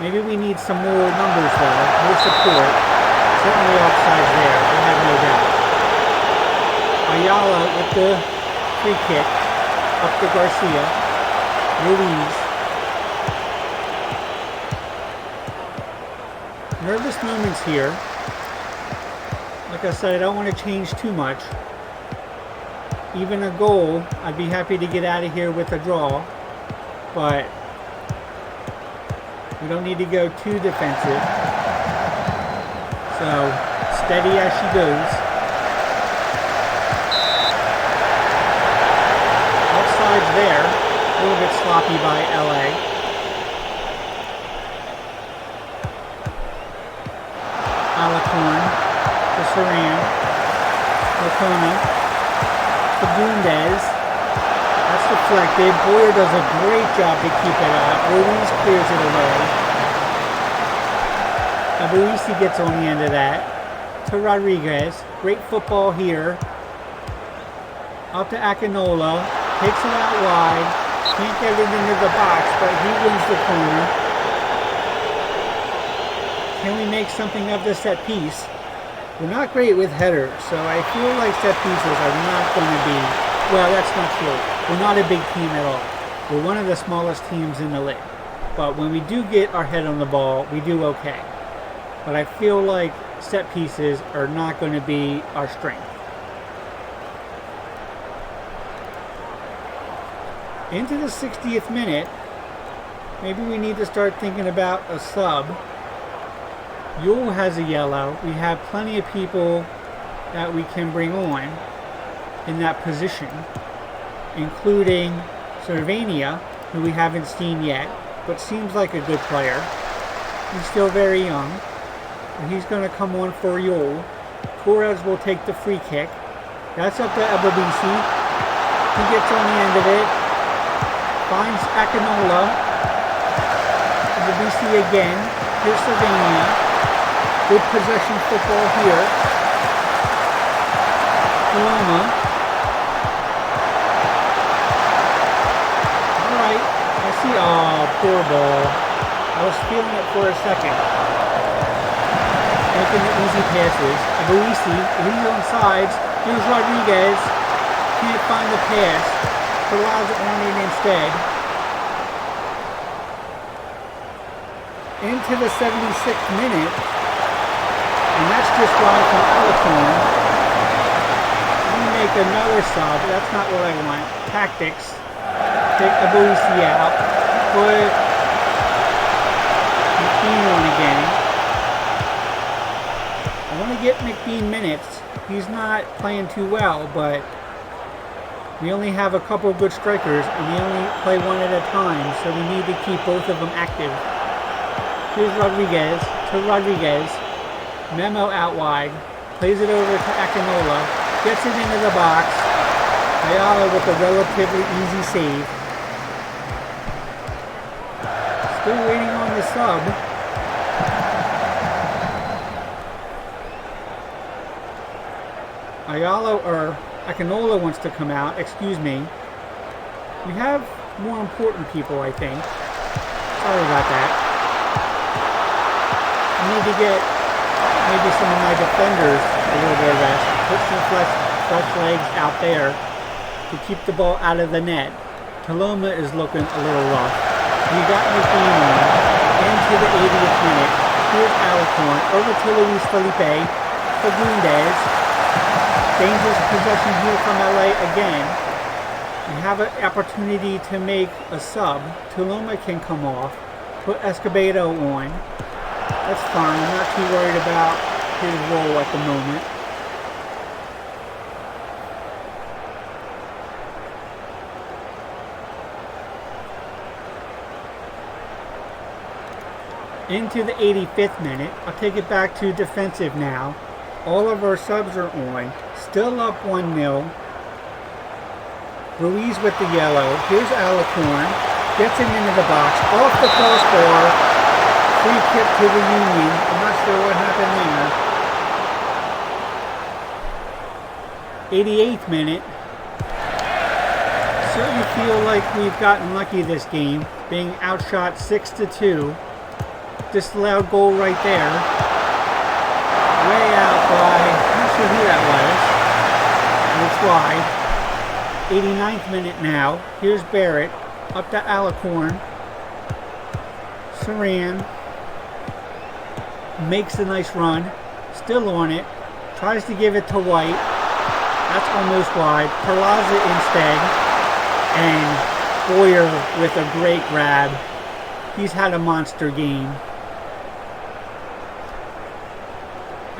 Maybe we need some more numbers though. More support. Certainly offside there. I have no doubt. Ayala with the free kick. Up to Garcia. Ruiz. Nervous moments here. Like I said, I don't want to change too much. Even a goal, I'd be happy to get out of here with a draw. But we don't need to go too defensive. So, steady as she goes. Offside's there. A little bit sloppy by LA. Alacorn to Saran. Lacona. Fagundes. That's deflected. Boyer does a great job to keep it up. Ruiz clears it away. Abuisi gets on the end of that. To Rodriguez. Great football here. Up to Akinola. Takes it out wide. Can't get it into the box, but he wins the corner. Can we make something of the set piece? We're not great with headers, so I feel like set pieces are not going to be, well, that's not true. We're not a big team at all. We're one of the smallest teams in the league. But when we do get our head on the ball, we do okay. But I feel like set pieces are not going to be our strength. Into the 60th minute, maybe we need to start thinking about a sub. Yule has a yellow. We have plenty of people that we can bring on in that position, including Cervania, who we haven't seen yet, but seems like a good player. He's still very young. And he's going to come on for Yule. Torres will take the free kick. That's up to Ebabisi. He gets on the end of it. Finds Akinola. Ebabisi again. Here's Cervania. Good possession football here. Paloma. Alright. I see. Oh, poor ball. I was feeling it for a second. Making the easy passes. Abuisi. Leads on sides. Here's Rodriguez. Can't find the pass. Allows it on in instead. Into the 76th minute. And that's just wrong from Alacorn. Let me make another sub. That's not what I want. Tactics. Take Abuisi out. Put McBean on again. I want to get McBean minutes. He's not playing too well, but we only have a couple good strikers, and we only play one at a time, so we need to keep both of them active. Here's Rodriguez. To Rodriguez. Memo out wide, plays it over to Akinola, gets it into the box. Ayala with a relatively easy save. Still waiting on the sub. Ayala or Akinola wants to come out. Excuse me. We have more important people, I think. Sorry about that. I need to get maybe some of my defenders a little bit of rest. Put some fresh legs out there to keep the ball out of the net. Paloma is looking a little rough. We got McBean on into the 80th minute. Here's Alicorn over to Luis Felipe. Fagundes. Dangerous possession here from LA again. We have an opportunity to make a sub. Tuloma can come off. Put Escobedo on. That's fine. I'm not too worried about his role at the moment. Into the 85th minute. I'll take it back to defensive now. All of our subs are on. Still up 1-0. Ruiz with the yellow. Here's Alicorn. Gets him into the box. Off the crossbar. Free kick to the Union. I'm not sure what happened there. 88th minute. Certainly feel like we've gotten lucky this game. Being outshot 6-2. Disallowed goal right there. Way out by, I'm not sure who that was. And it's wide. 89th minute now. Here's Barrett. Up to Alicorn. Saran. Makes a nice run. Still on it. Tries to give it to White. That's almost wide. Perlaza instead. And Boyer with a great grab. He's had a monster game.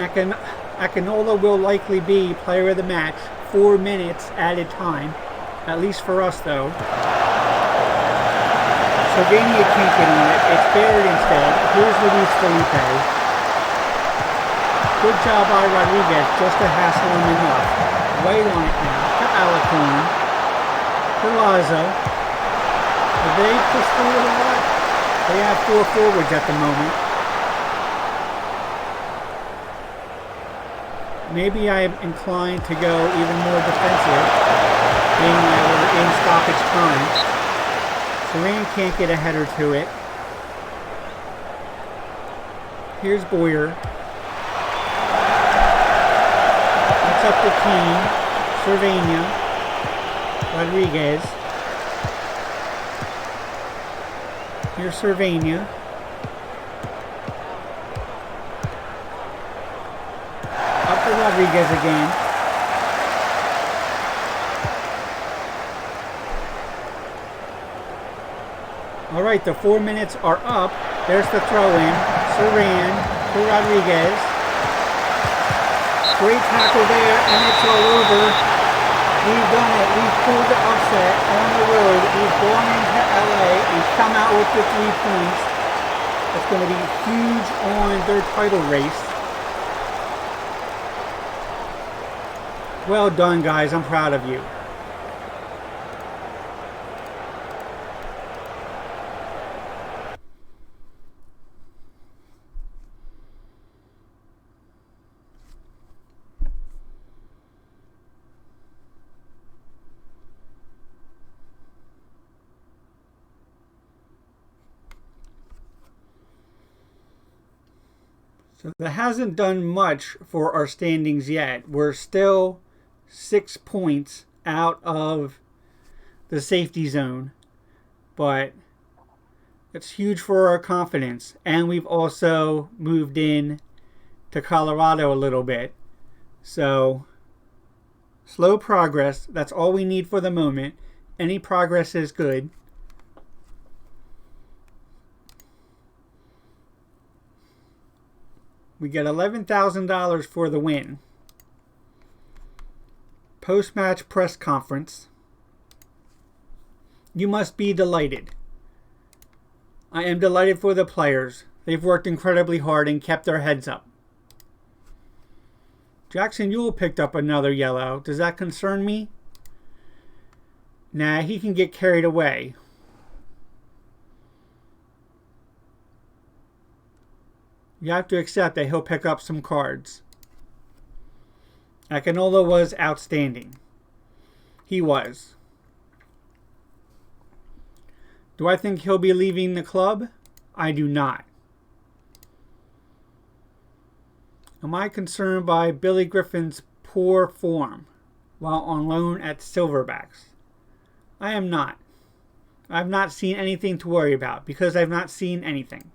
Akinola will likely be player of the match. 4 minutes added time. At least for us, though. Slovenia can't get on it. It's Barrett instead. Here's Luis Felipe. Good job by Rodriguez just to hassle him enough. Right on it now. To Alicorn. Perlaza. Have they pushed forward a lot? They have 4 forwards at the moment. Maybe I am inclined to go even more defensive, being that we're in stoppage time. Saran can't get a header to it. Here's Boyer. That's up to Keane. Cervania. Rodriguez. Here's Cervania. Rodriguez again. Alright, the 4 minutes are up. There's the throw-in. Saran to Rodriguez. Great tackle there, and it's all over. We've done it. We've pulled the upset on the road. We've gone into LA and come out with the 3 points. That's going to be huge on their title race. Well done, guys. I'm proud of you. So that hasn't done much for our standings yet. We're still 6 points out of the safety zone, but it's huge for our confidence. And we've also moved in to Colorado a little bit, so slow progress. That's all we need for the moment. Any progress is good. We get $11,000 for the win. Post-match press conference. You must be delighted. I am delighted for the players. They've worked incredibly hard and kept their heads up. Jackson Ewell picked up another yellow. Does that concern me? Nah, he can get carried away. You have to accept that he'll pick up some cards. Akinola was outstanding. He was. Do I think he'll be leaving the club? I do not. Am I concerned by Billy Griffin's poor form while on loan at Silverbacks? I am not. I've not seen anything to worry about because I've not seen anything.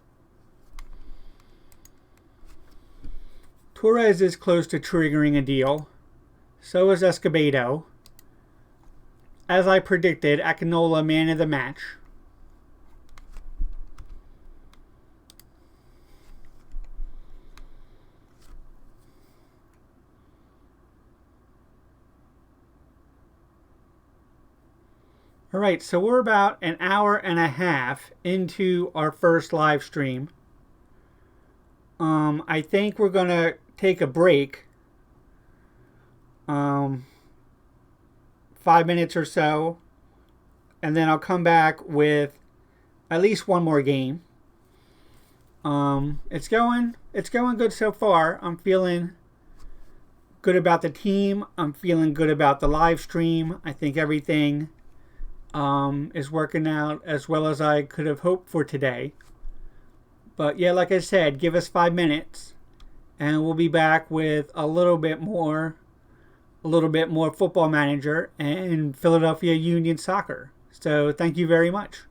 Torres is close to triggering a deal. So is Escobedo. As I predicted, Akinola man of the match. Alright, so we're about an hour and a half into our first live stream. I think we're going to take a break. 5 minutes or so. And then I'll come back with at least one more game. It's going good so far. I'm feeling good about the team. I'm feeling good about the live stream. I think everything is working out as well as I could have hoped for today. But yeah, like I said, give us 5 minutes and we'll be back with a little bit more Football Manager and Philadelphia Union Soccer. So thank you very much.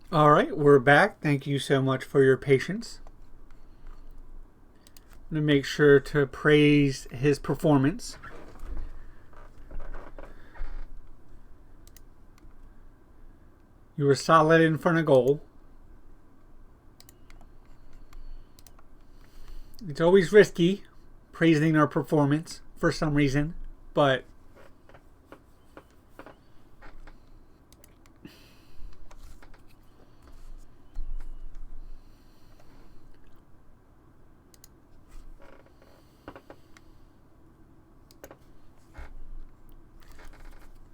All right, we're back. Thank you so much for your patience. I'm going to make sure to praise his performance. You were solid in front of goal. It's always risky praising our performance for some reason, but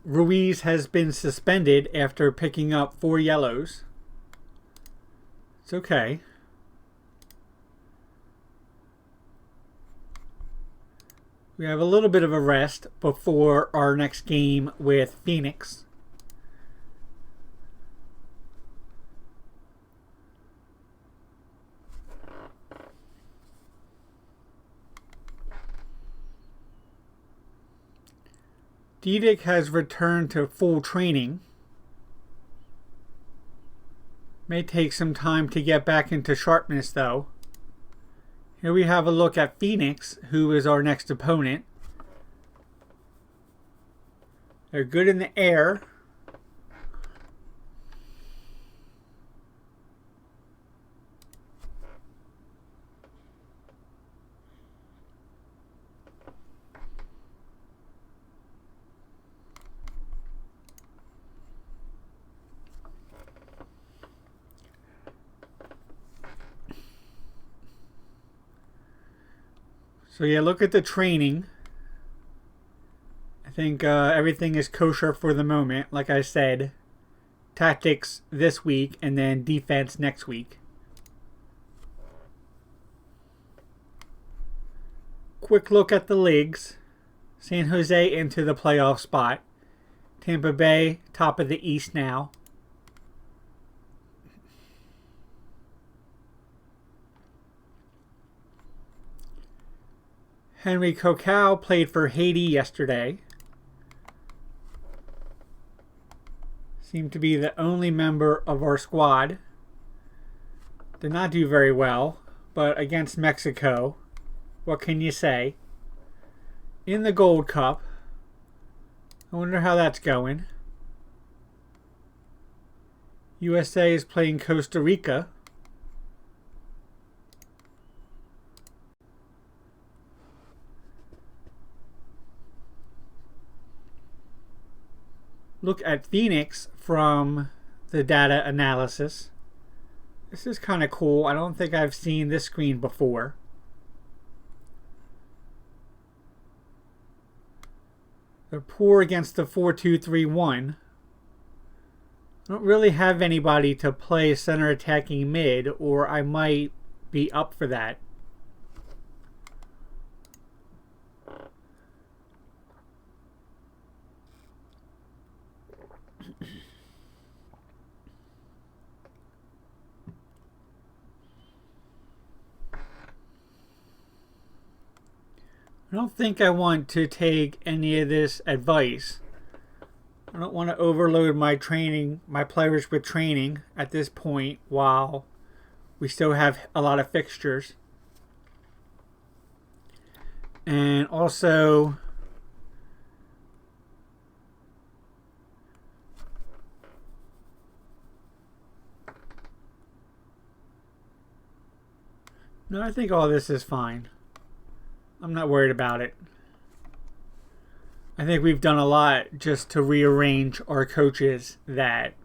Ruiz has been suspended after picking up 4 yellows. It's okay. We have a little bit of a rest before our next game with Phoenix. Diedick has returned to full training. May take some time to get back into sharpness though. Here we have a look at Phoenix, who is our next opponent. They're good in the air. So yeah, look at the training. I think everything is kosher for the moment. Like I said, tactics this week and then defense next week. Quick look at the leagues. San Jose into the playoff spot. Tampa Bay, top of the East now. Henry Cocal played for Haiti yesterday. Seemed to be the only member of our squad. Did not do very well, but against Mexico, what can you say? In the Gold Cup. I wonder how that's going. USA is playing Costa Rica. Look at Phoenix from the data analysis. This is kind of cool. I don't think I've seen this screen before. They're poor against the 4-2-3-1. I don't really have anybody to play center attacking mid, or I might be up for that. I don't think I want to take any of this advice. I don't want to overload my training, my players with training at this point while we still have a lot of fixtures. And also, no, I think all this is fine. I'm not worried about it. I think we've done a lot just to rearrange our coaches that,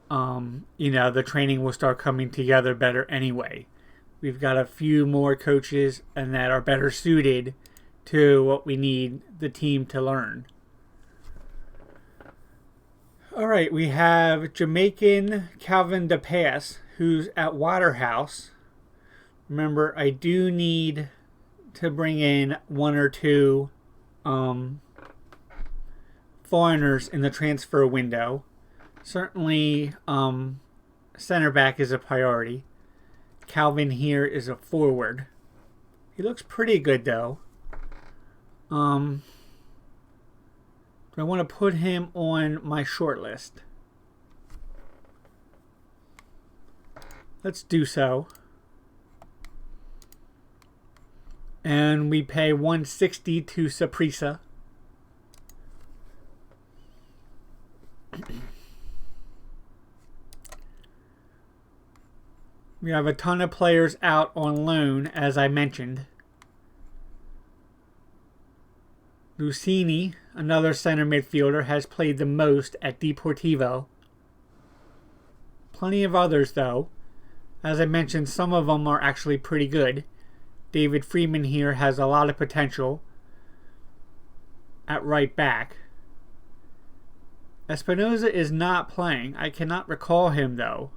the training will start coming together better anyway. We've got a few more coaches and that are better suited to what we need the team to learn. All right, we have Jamaican Calvin DePass, who's at Waterhouse. Remember, I do need to bring in 1 or 2 foreigners in the transfer window. Certainly, center back is a priority. Calvin here is a forward. He looks pretty good though. Do I want to put him on my short list? Let's do so. And we pay 160 to Saprissa. We have a ton of players out on loan, as I mentioned. Lucini, another center midfielder, has played the most at Deportivo. Plenty of others, though. As I mentioned, some of them are actually pretty good. David Freeman here has a lot of potential at right back. Espinoza is not playing. I cannot recall him, though.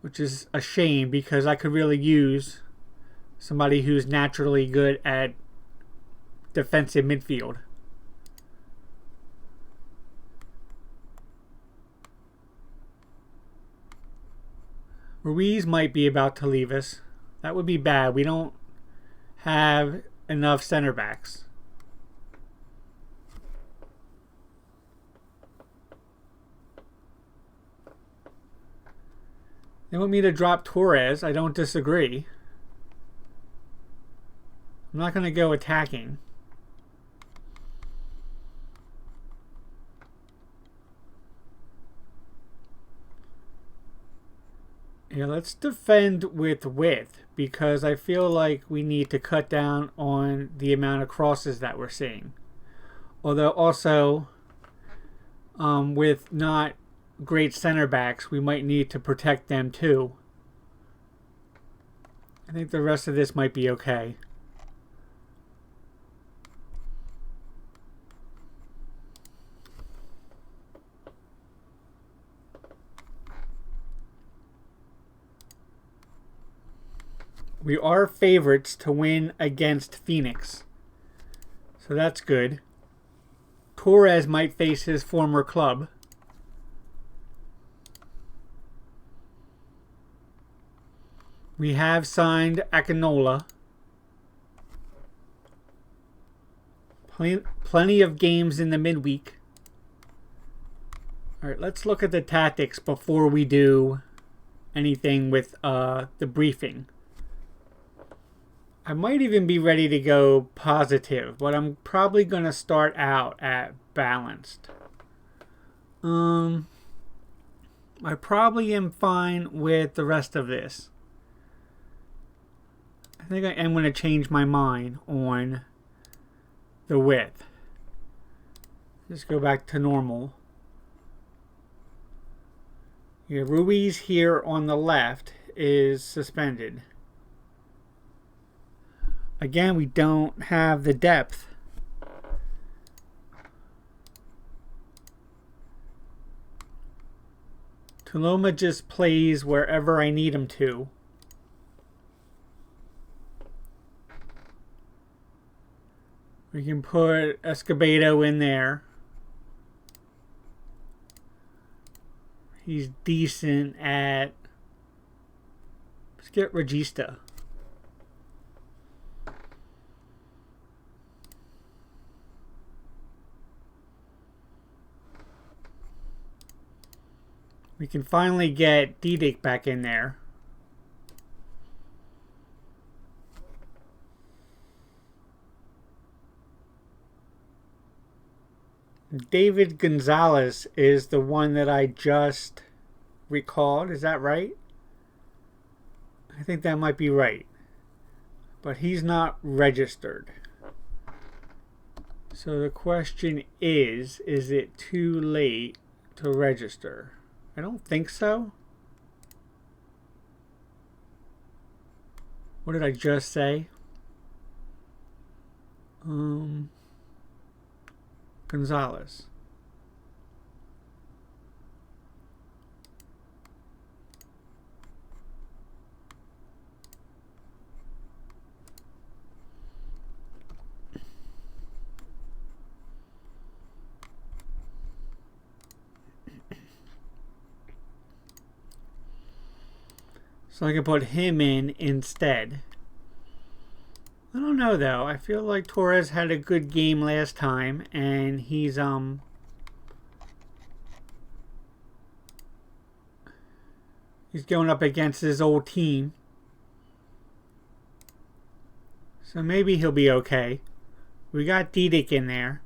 Which is a shame, because I could really use somebody who's naturally good at defensive midfield. Ruiz might be about to leave us. That would be bad. We don't have enough center backs. They want me to drop Torres. I don't disagree. I'm not going to go attacking. Yeah, let's defend with width, because I feel like we need to cut down on the amount of crosses that we're seeing. Although also, with not great center backs, we might need to protect them too. I think the rest of this might be okay. We are favorites to win against Phoenix, so that's good. Torres might face his former club. We have signed Akinola. Plenty of games in the midweek. Alright, let's look at the tactics before we do anything with the briefing. I might even be ready to go positive, but I'm probably going to start out at balanced. I probably am fine with the rest of this. I think I am going to change my mind on the width. Just go back to normal. Yeah, Ruiz here on the left is suspended. Again, we don't have the depth. Tuloma just plays wherever I need him to. We can put Escobedo in there. He's decent at... Let's get Regista. We can finally get Didic back in there. David Gonzalez is the one that I just recalled. Is that right? I think that might be right. But he's not registered. So the question is it too late to register? I don't think so. What did I just say? Gonzalez. So I can put him in instead. I don't know though. I feel like Torres had a good game last time, and he's He's going up against his old team. So maybe he'll be okay. We got Didic in there.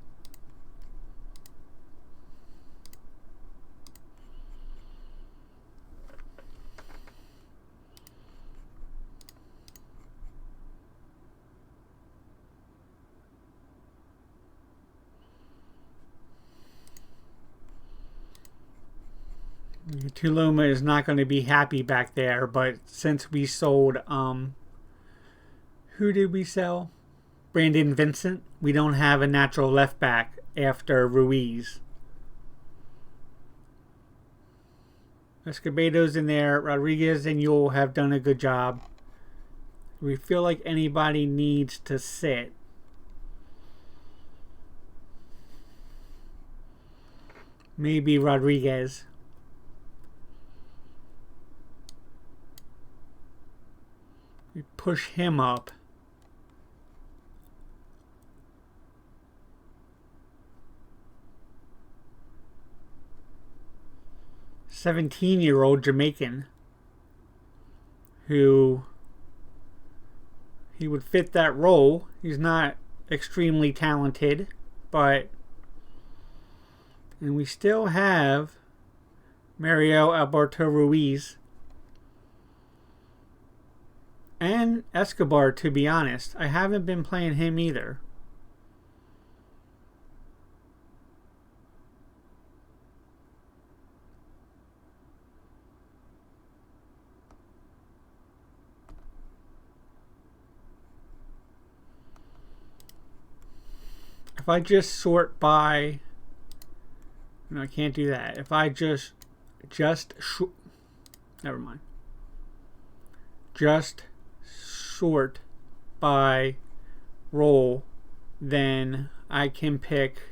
Tuluma is not going to be happy back there, but since we sold, who did we sell? Brandon Vincent. We don't have a natural left back after Ruiz. Escobedo's in there. Rodriguez and Yule have done a good job. We feel like anybody needs to sit. Maybe Rodriguez. We push him up. "17-year-old Jamaican who he would fit that role. He's not extremely talented, and we still have Mario Alberto Ruiz and Escobar, to be honest. I haven't been playing him either. If I just sort by... No, I can't do that. If I never mind. Just sort by role, then I can pick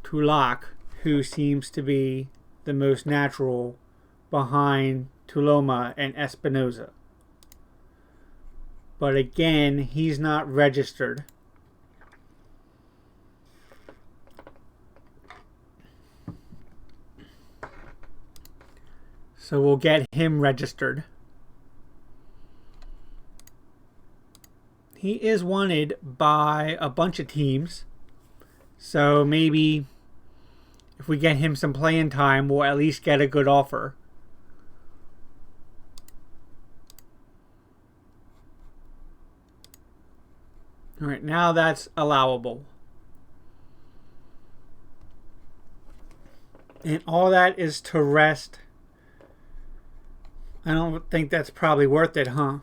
Tulak, who seems to be the most natural behind Tuloma and Espinoza. But again, he's not registered. So we'll get him registered. He is wanted by a bunch of teams. So maybe if we get him some playing time, we'll at least get a good offer. Alright, now that's allowable. And all that is to rest. I don't think that's probably worth it, huh?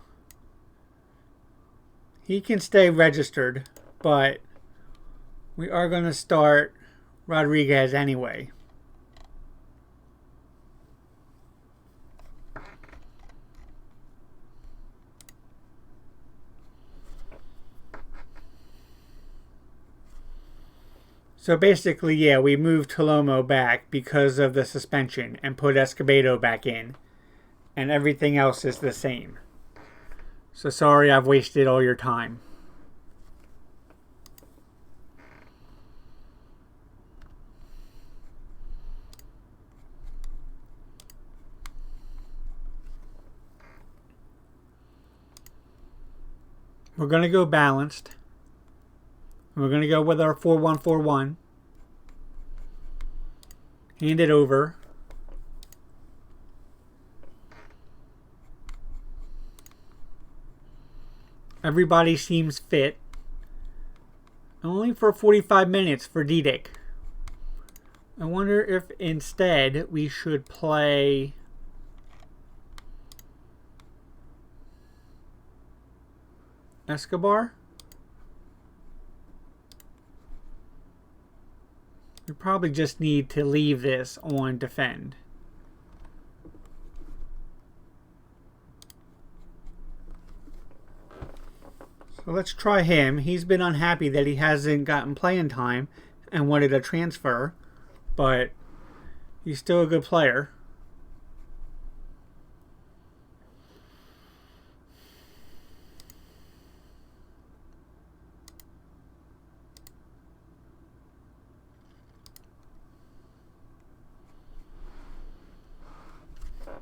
He can stay registered, but we are going to start Rodriguez anyway. So basically, yeah, we moved Tolomo back because of the suspension and put Escobedo back in. And everything else is the same. So sorry I've wasted all your time. We're going to go balanced. We're going to go with our 4-1-4-1. Hand it over. Everybody seems fit. Only for 45 minutes for Didic. I wonder if instead we should play Escobar. We probably just need to leave this on defend. So let's try him. He's been unhappy that he hasn't gotten playing time and wanted a transfer, but he's still a good player.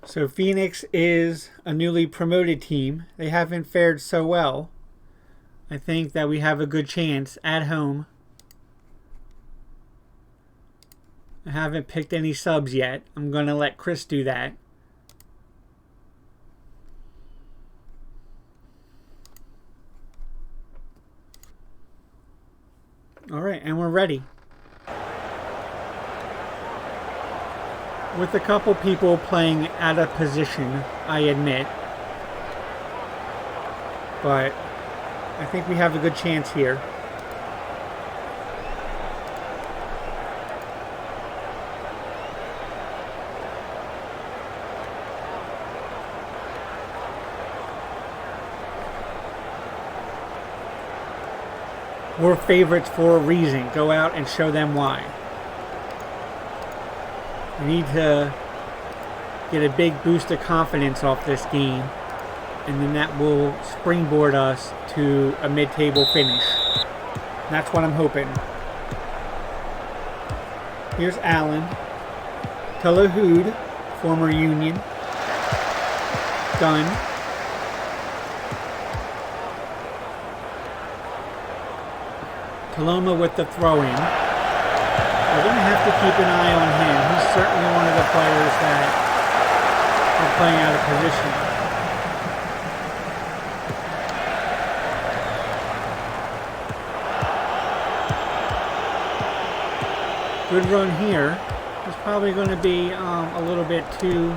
So Phoenix is a newly promoted team. They haven't fared so well. I think that we have a good chance at home. I haven't picked any subs yet. I'm going to let Chris do that. All right, and we're ready. With a couple people playing out of position, I admit. But I think we have a good chance here. We're favorites for a reason. Go out and show them why. We need to get a big boost of confidence off this game, and then that will springboard us to a mid-table finish. And that's what I'm hoping. Here's Allen. Telehood, former Union. Dunn. Paloma with the throw-in. We're going to have to keep an eye on him. He's certainly one of the players that are playing out of position. Good run here. It's probably going to be a little bit too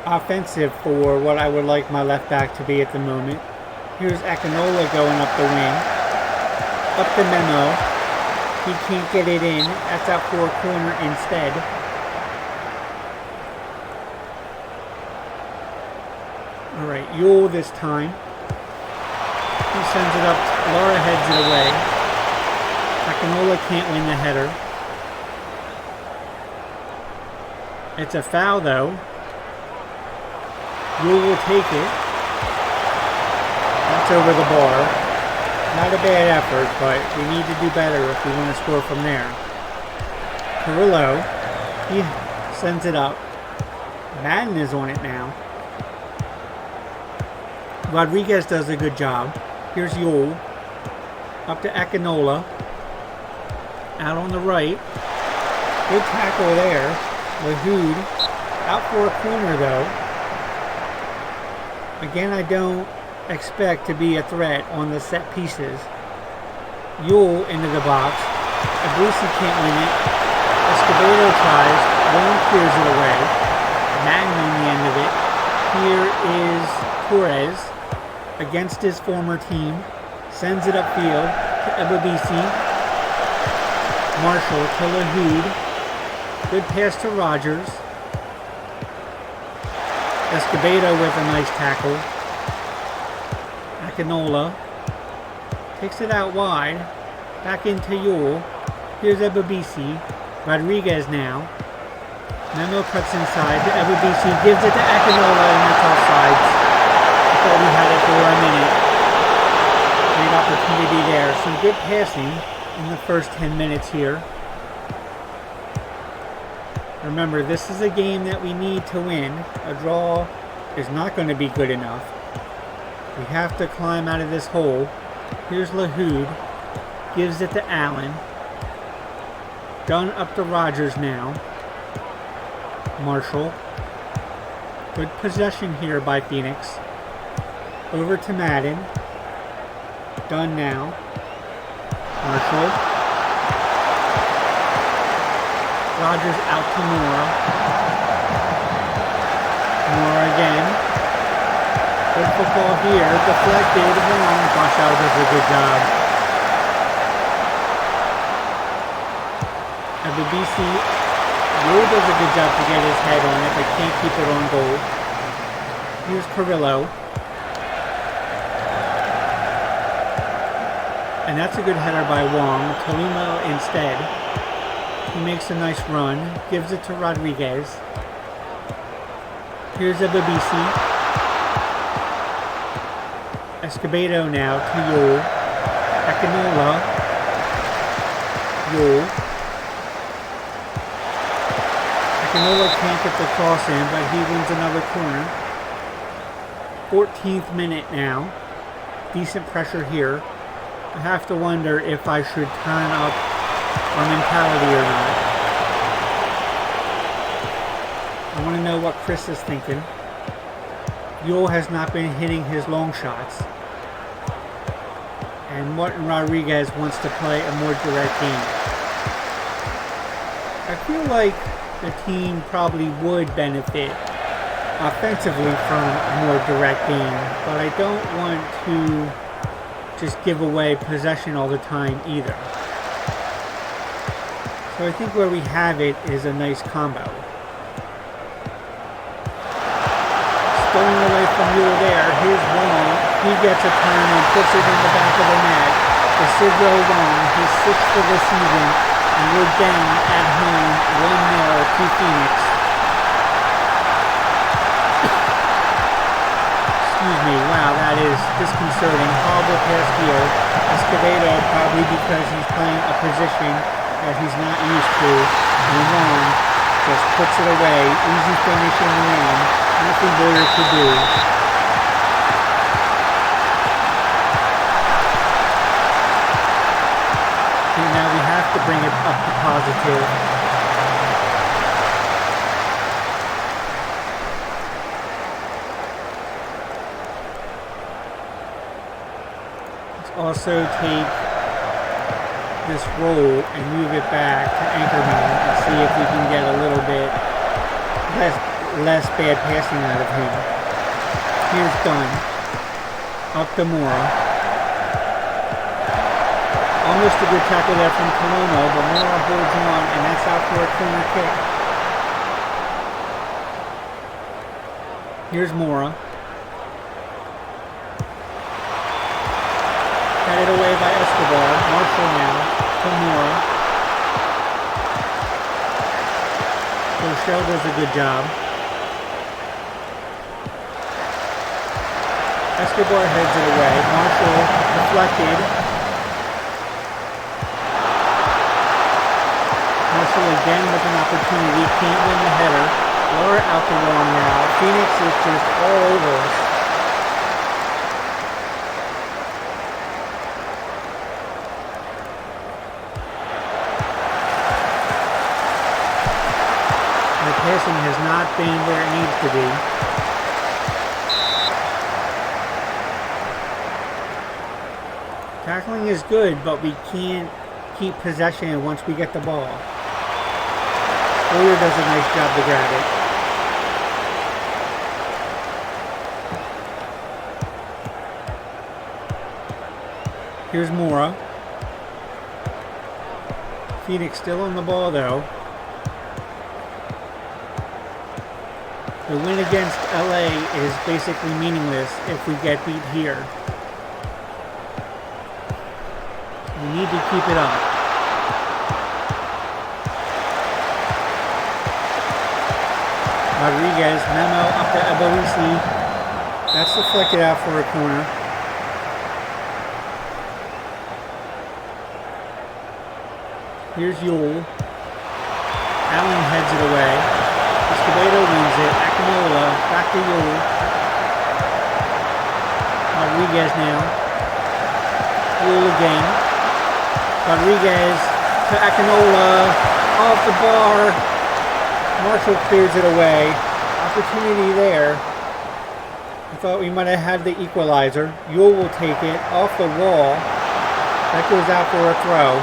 offensive for what I would like my left back to be at the moment. Here's Akinola going up the wing. Up the Memo. He can't get it in. That's out for a corner instead. Alright, Yule this time. He sends it up. Laura heads it away. Akinola can't win the header. It's a foul though. Yule will take it. That's over the bar. Not a bad effort, but we need to do better if we want to score from there. Carrillo, he sends it up. Madden is on it now. Rodriguez does a good job. Here's Yule. Up to Akinola. Out on the right. Good tackle there. Lahoud. Out for a corner though. Again, I don't expect to be a threat on the set pieces. Yule into the box. Abusi can't win it. Escobedo tries. Long clears it away. Madden on the end of it. Here is Torres against his former team. Sends it upfield to Ebabisi. Marshall to Lahoud. Good pass to Rogers. Escobedo with a nice tackle. Akinola takes it out wide, back into Yule. Here's Ebabisi. Rodriguez now. Memo cuts inside to Ebabisi, gives it to Akinola, and that's offsides. I thought we had it for a minute. Great opportunity there. Some good passing in the first 10 minutes here. Remember, this is a game that we need to win. A draw is not going to be good enough. We have to climb out of this hole. Here's Lahoud. Gives it to Allen. Dunn up to Rogers now. Marshall. Good possession here by Phoenix. Over to Madden. Dunn now. Marshall. Rogers out to Moore. Moore again. Good football here. Deflected. Wrong. Bashaw does a good job. And the BC Will does a good job to get his head on it, but can't keep it on goal. Here's Carrillo. And that's a good header by Wong. Tolima instead. He makes a nice run. Gives it to Rodriguez. Here's Ebabisi. Escobedo now to Yule. Akinola. Yule. Akinola can't get the cross in, but he wins another corner. 14th minute now. Decent pressure here. I have to wonder if I should turn up our mentality or not. I want to know what Chris is thinking. Yule has not been hitting his long shots. And Martin Rodriguez wants to play a more direct game. I feel like the team probably would benefit offensively from a more direct game, but I don't want to just give away possession all the time either. So I think where we have it is a nice combo. Stolen away from Yule there. Here's Wong. He gets a turn and puts it in the back of the net. Isidro Wong, his 6th for the season, and we're down at home 1-0 to Phoenix. Excuse me, wow, that is disconcerting. Horrible pass here. Escobedo, probably because he's playing a position that he's not used to. And Wong just puts it away. Easy finish in the end. Nothing Boyer could do. And now we have to bring it up to positive. Let's also take this roll and move it back to Anchorman and see if we can get a little bit less bad passing out of him. Here's Dunn. Up to Mora. Almost a good tackle there from Colono, but Mora holds on, and that's out for a corner kick. Here's Mora. Headed away by Escobar. Marshall now to Mora. Rochelle does a good job. Escobar heads it away. Marshall deflected. Marshall again with an opportunity. Can't win the header. Lower out the wrong now. Phoenix is just all over us. The passing has not been where it needs to be. Tackling is good, but we can't keep possession once we get the ball. Boyer does a nice job to grab it. Here's Mora. Phoenix still on the ball though. The win against LA is basically meaningless if we get beat here. We need to keep it up. Rodriguez, memo up to Eboisi. That's deflected out for a corner. Here's Yule. Allen heads it away. Escobedo wins it. Akinola back to Yule. Rodriguez now. Yule again. Rodriguez to Akinola. Off the bar. Marshall clears it away. Opportunity there. I thought we might have had the equalizer. Yule will take it off the wall. That goes out for a throw.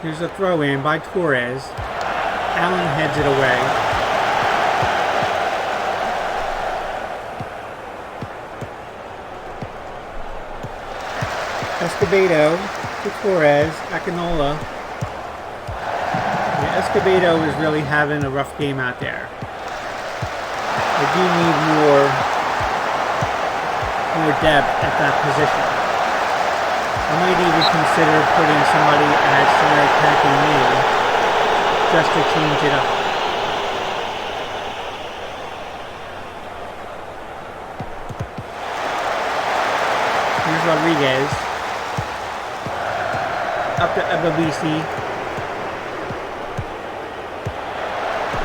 Here's a throw in by Torres. Allen heads it away. Escobedo to Torres. Akinola. Yeah, Escobedo is really having a rough game out there. I do need more depth at that position. I might even consider putting somebody at center attacking mid just to change it up. Rodriguez. Up to Ebabisi.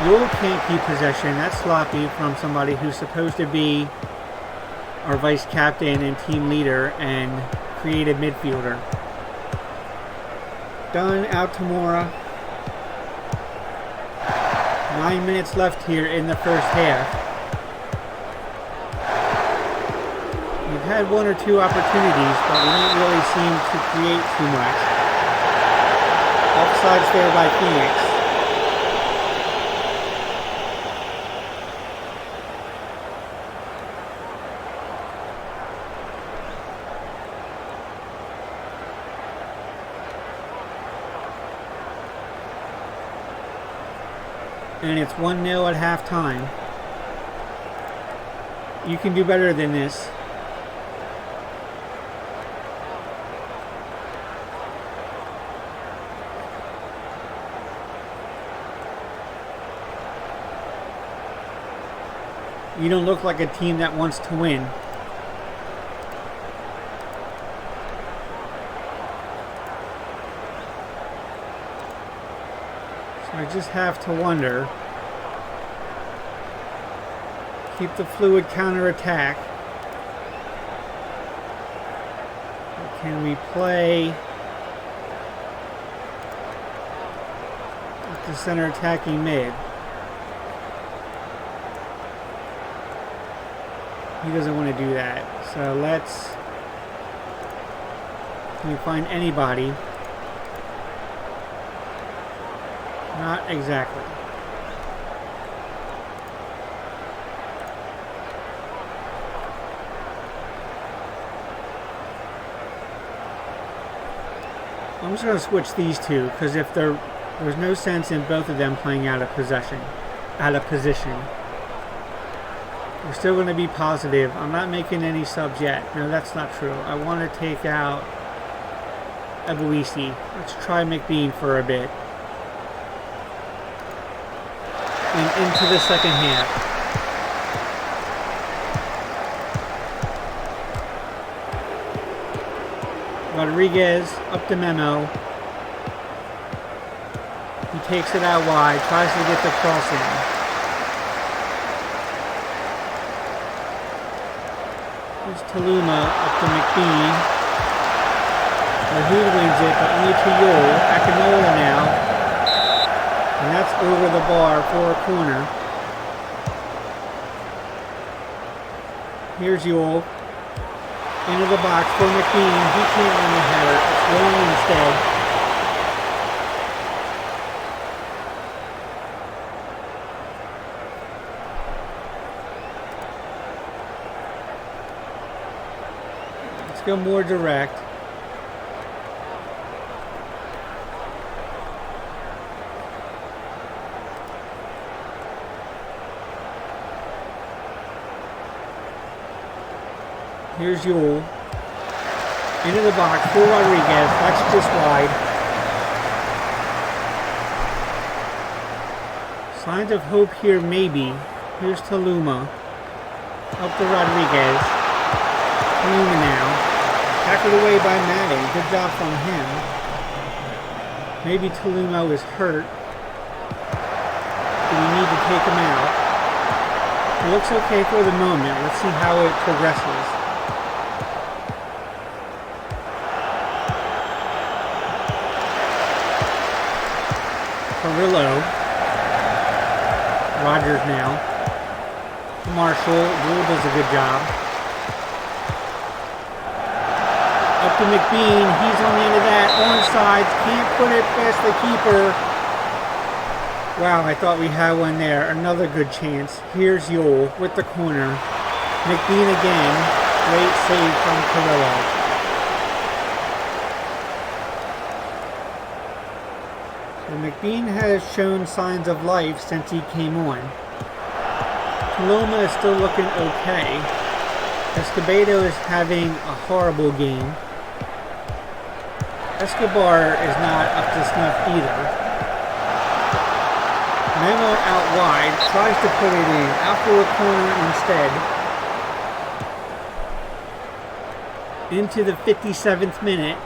Yule can't keep possession. That's sloppy from somebody who's supposed to be our vice captain and team leader and creative midfielder. Done. Out to Mora. 9 minutes left here in the first half. We've had one or two opportunities, but we don't really seem to create too much. Offsides there by Phoenix. And it's 1-0 at halftime. You can do better than this. You don't look like a team that wants to win. I just have to wonder. Keep the fluid counterattack. Can we play with the center attacking mid? He doesn't want to do that. So let's... Can we find anybody? Not exactly. I'm just going to switch these two because if there's no sense in both of them playing out of position. We're still going to be positive. I'm not making any subs yet. No, that's not true. I want to take out Ebuisi. Let's try McBean for a bit. And into the second half. Rodriguez up to Memo. He takes it out wide, tries to get the cross in. Here's Taluma up to McBean. Mahmoud wins it, but only to Yule. Akinola now. And that's over the bar for a corner. Here's Yule. Into the box for McBean. He can't run the header. It's wrong instead. Let's go more direct. Here's Yule. Into the box for Rodriguez. That's just wide. Signs of hope here, maybe. Here's Taluma. Up to Rodriguez. Taluma now. Tackled away by Madden. Good job from him. Maybe Taluma is hurt. Do we need to take him out? It looks okay for the moment. Let's see how it progresses. Carrillo. Rogers now. Marshall. Rule does a good job. Up to McBean. He's on the end of that. Onside. Can't put it past the keeper. Wow, I thought we had one there. Another good chance. Here's Yule with the corner. McBean again. Great save from Carrillo. McBean has shown signs of life since he came on. Paloma is still looking okay. Escobedo is having a horrible game. Escobar is not up to snuff either. Memo out wide, tries to put it in, out for a corner instead. Into the 57th minute.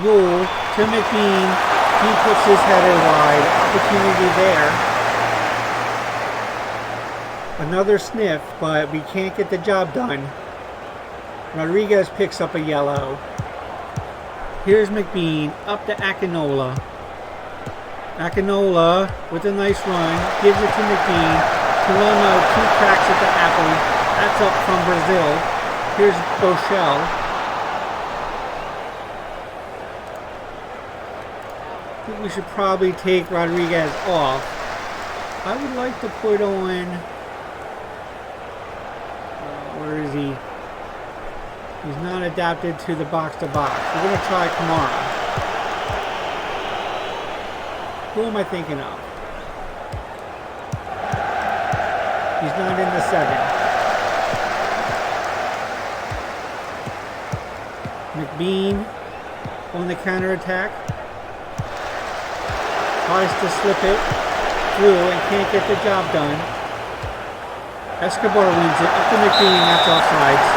Yule to McBean. He puts his header wide. Opportunity there. Another sniff, but we can't get the job done. Rodriguez picks up a yellow. Here's McBean up to Akinola. Akinola with a nice run. Gives it to McBean. Colombo 2 cracks at the apple. That's up from Brazil. Here's Bochelle. I think we should probably take Rodriguez off. I would like to put on... where is he? He's not adapted to the box-to-box. We're going to try Kamara. Who am I thinking of? He's not in the 7. McBean on the counterattack. Tries to slip it through and can't get the job done. Escobar wins it up to McBean. That's offsides.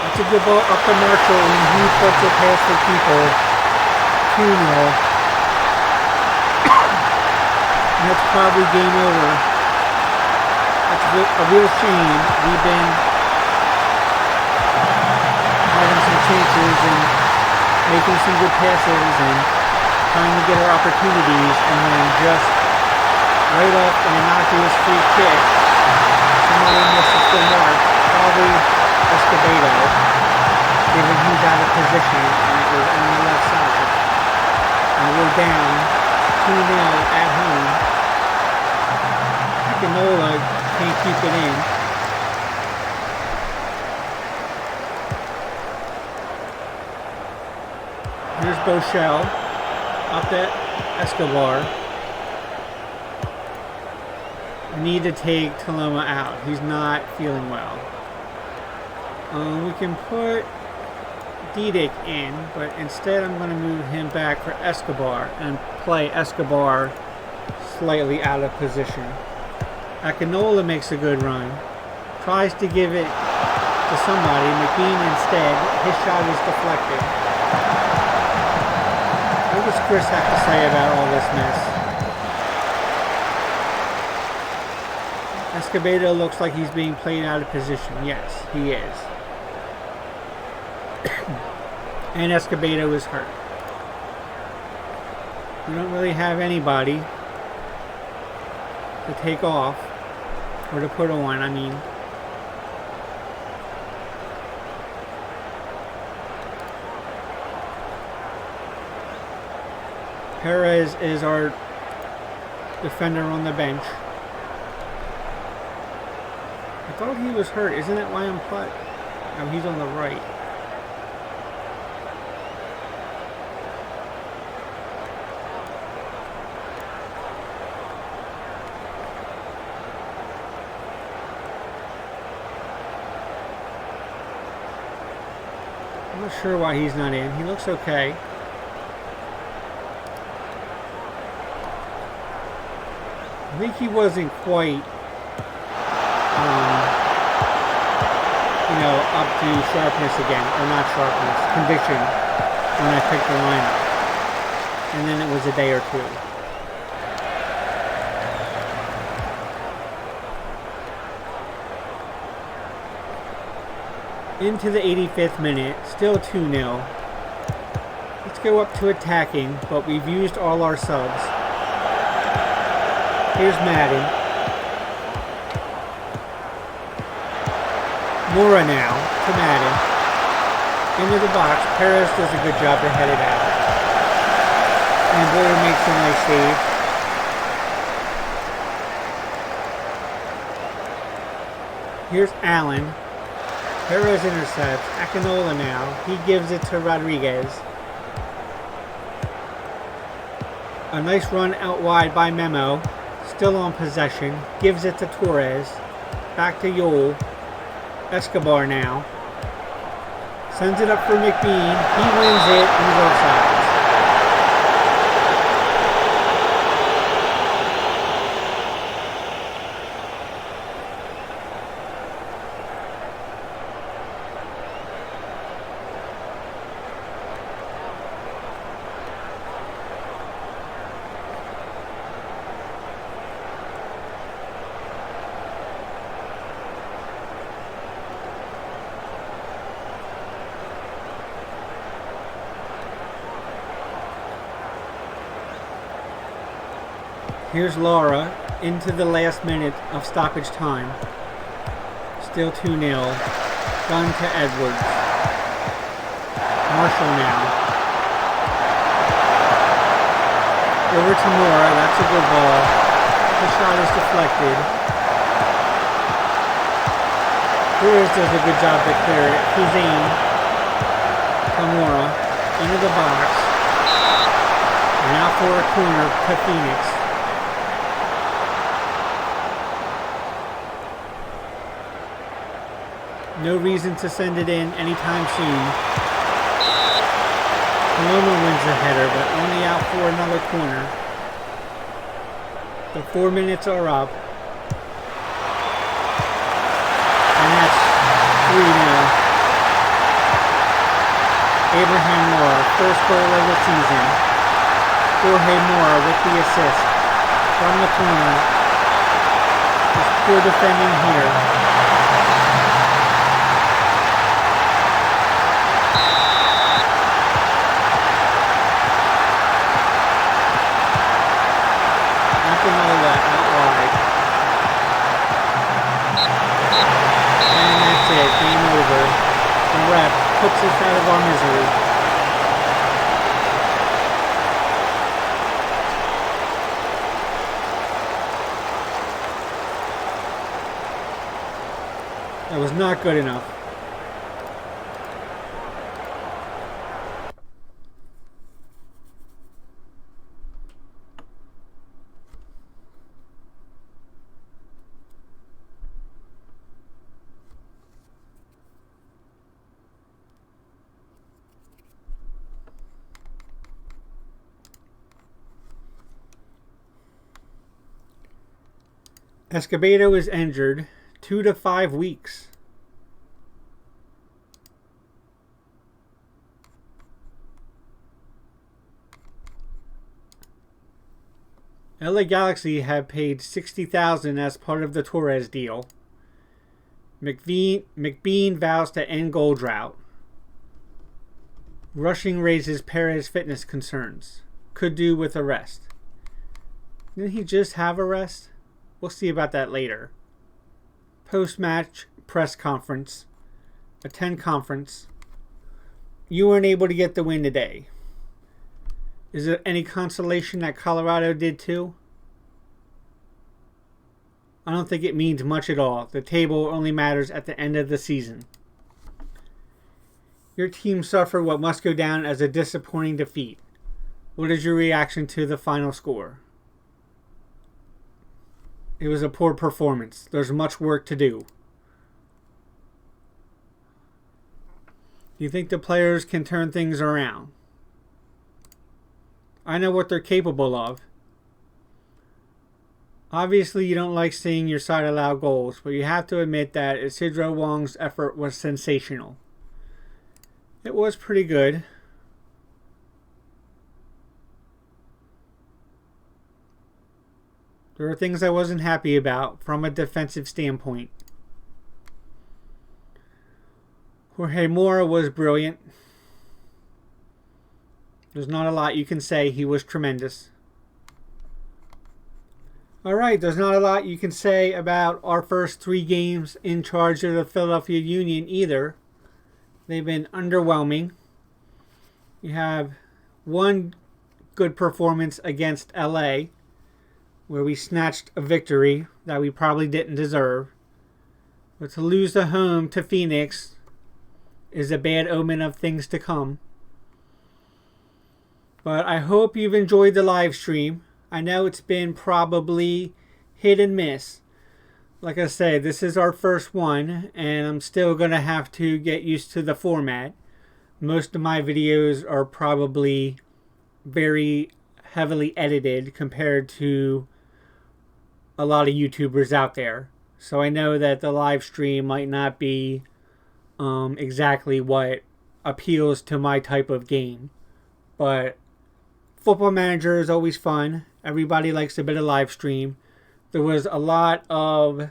That's a good ball up to Marshall and he puts it past the keeper. 2-0. And that's probably game over. That's a real shame. We've been having some chances and making some good passes and trying to get our opportunities, and then just right off an innocuous free kick, somebody misses the mark, probably Escobedo, given he's out of position and it was on the left side. And we're down 2-0 at home. Akinola can't keep it in. Here's Bochelle up to Escobar. We need to take Taloma out. He's not feeling well. We can put Didic in, but instead I'm going to move him back for Escobar and play Escobar slightly out of position. Akinola makes a good run. Tries to give it to somebody. McBean instead. His shot is deflected. What does Chris have to say about all this mess? Escobedo looks like he's being played out of position. Yes, he is. And Escobedo is hurt. We don't really have anybody to take off or to put on, I mean. Perez is our defender on the bench. I thought he was hurt. Isn't that why I'm put? No, he's on the right. I'm not sure why he's not in. He looks okay. I think he wasn't quite, up to sharpness again, or not sharpness, condition when I picked the lineup. And then it was a day or two. Into the 85th minute, still 2-0. Let's go up to attacking, but we've used all our subs. Here's Madden. Mora now to Madden. Into the box. Perez does a good job to head it out. And Boyer makes a nice save. Here's Allen. Perez intercepts. Akinola now. He gives it to Rodriguez. A nice run out wide by Memo. Still on possession. Gives it to Torres. Back to Yule. Escobar now. Sends it up for McBean. He wins it. He's offside. Here's Laura into the last minute of stoppage time. Still 2-0. Gun to Edwards. Marshall now. Over to Mora. That's a good ball. The shot is deflected. Brewers does a good job to clear it. Hussein. Mora. Into the box. And now for a corner to Phoenix. No reason to send it in anytime soon. Paloma wins the header, but only out for another corner. The 4 minutes are up. And that's 3-0. Abraham Mora, first goal of the season. Jorge Mora with the assist from the corner. Just poor defending here. Puts us out of our misery. That was not good enough. Escobedo is injured 2 to 5 weeks. LA Galaxy have paid $60,000 as part of the Torres deal. McBean vows to end goal drought. Rushing raises Perez fitness concerns. Could do with a rest. Didn't he just have a rest? We'll see about that later. Post-match press conference. Attend conference. You weren't able to get the win today. Is it any consolation that Colorado did too? I don't think it means much at all. The table only matters at the end of the season. Your team suffered what must go down as a disappointing defeat. What is your reaction to the final score? It was a poor performance. There's much work to do. Do you think the players can turn things around? I know what they're capable of. Obviously, you don't like seeing your side allow goals, but you have to admit that Isidro Wong's effort was sensational. It was pretty good. There were things I wasn't happy about from a defensive standpoint. Jorge Mora was brilliant. There's not a lot you can say. He was tremendous. Alright, there's not a lot you can say about our first 3 games in charge of the Philadelphia Union either. They've been underwhelming. You have one good performance against LA, where we snatched a victory that we probably didn't deserve. But to lose the home to Phoenix is a bad omen of things to come. But I hope you've enjoyed the live stream. I know it's been probably hit and miss. Like I said, this is our first one, and I'm still going to have to get used to the format. Most of my videos are probably very heavily edited compared to a lot of YouTubers out there. So I know that the live stream might not be exactly what appeals to my type of game. But Football Manager is always fun. Everybody likes a bit of live stream. There was a lot of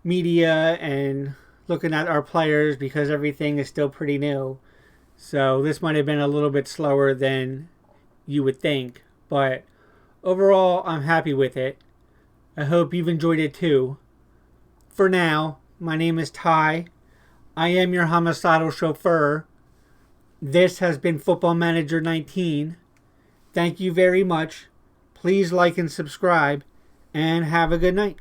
media and looking at our players because everything is still pretty new. So this might have been a little bit slower than you would think. But Overall, I'm happy with it. I hope you've enjoyed it too. For now, my name is Ty. I am your homicidal chauffeur. This has been Football Manager 19. Thank you very much. Please like and subscribe, and have a good night.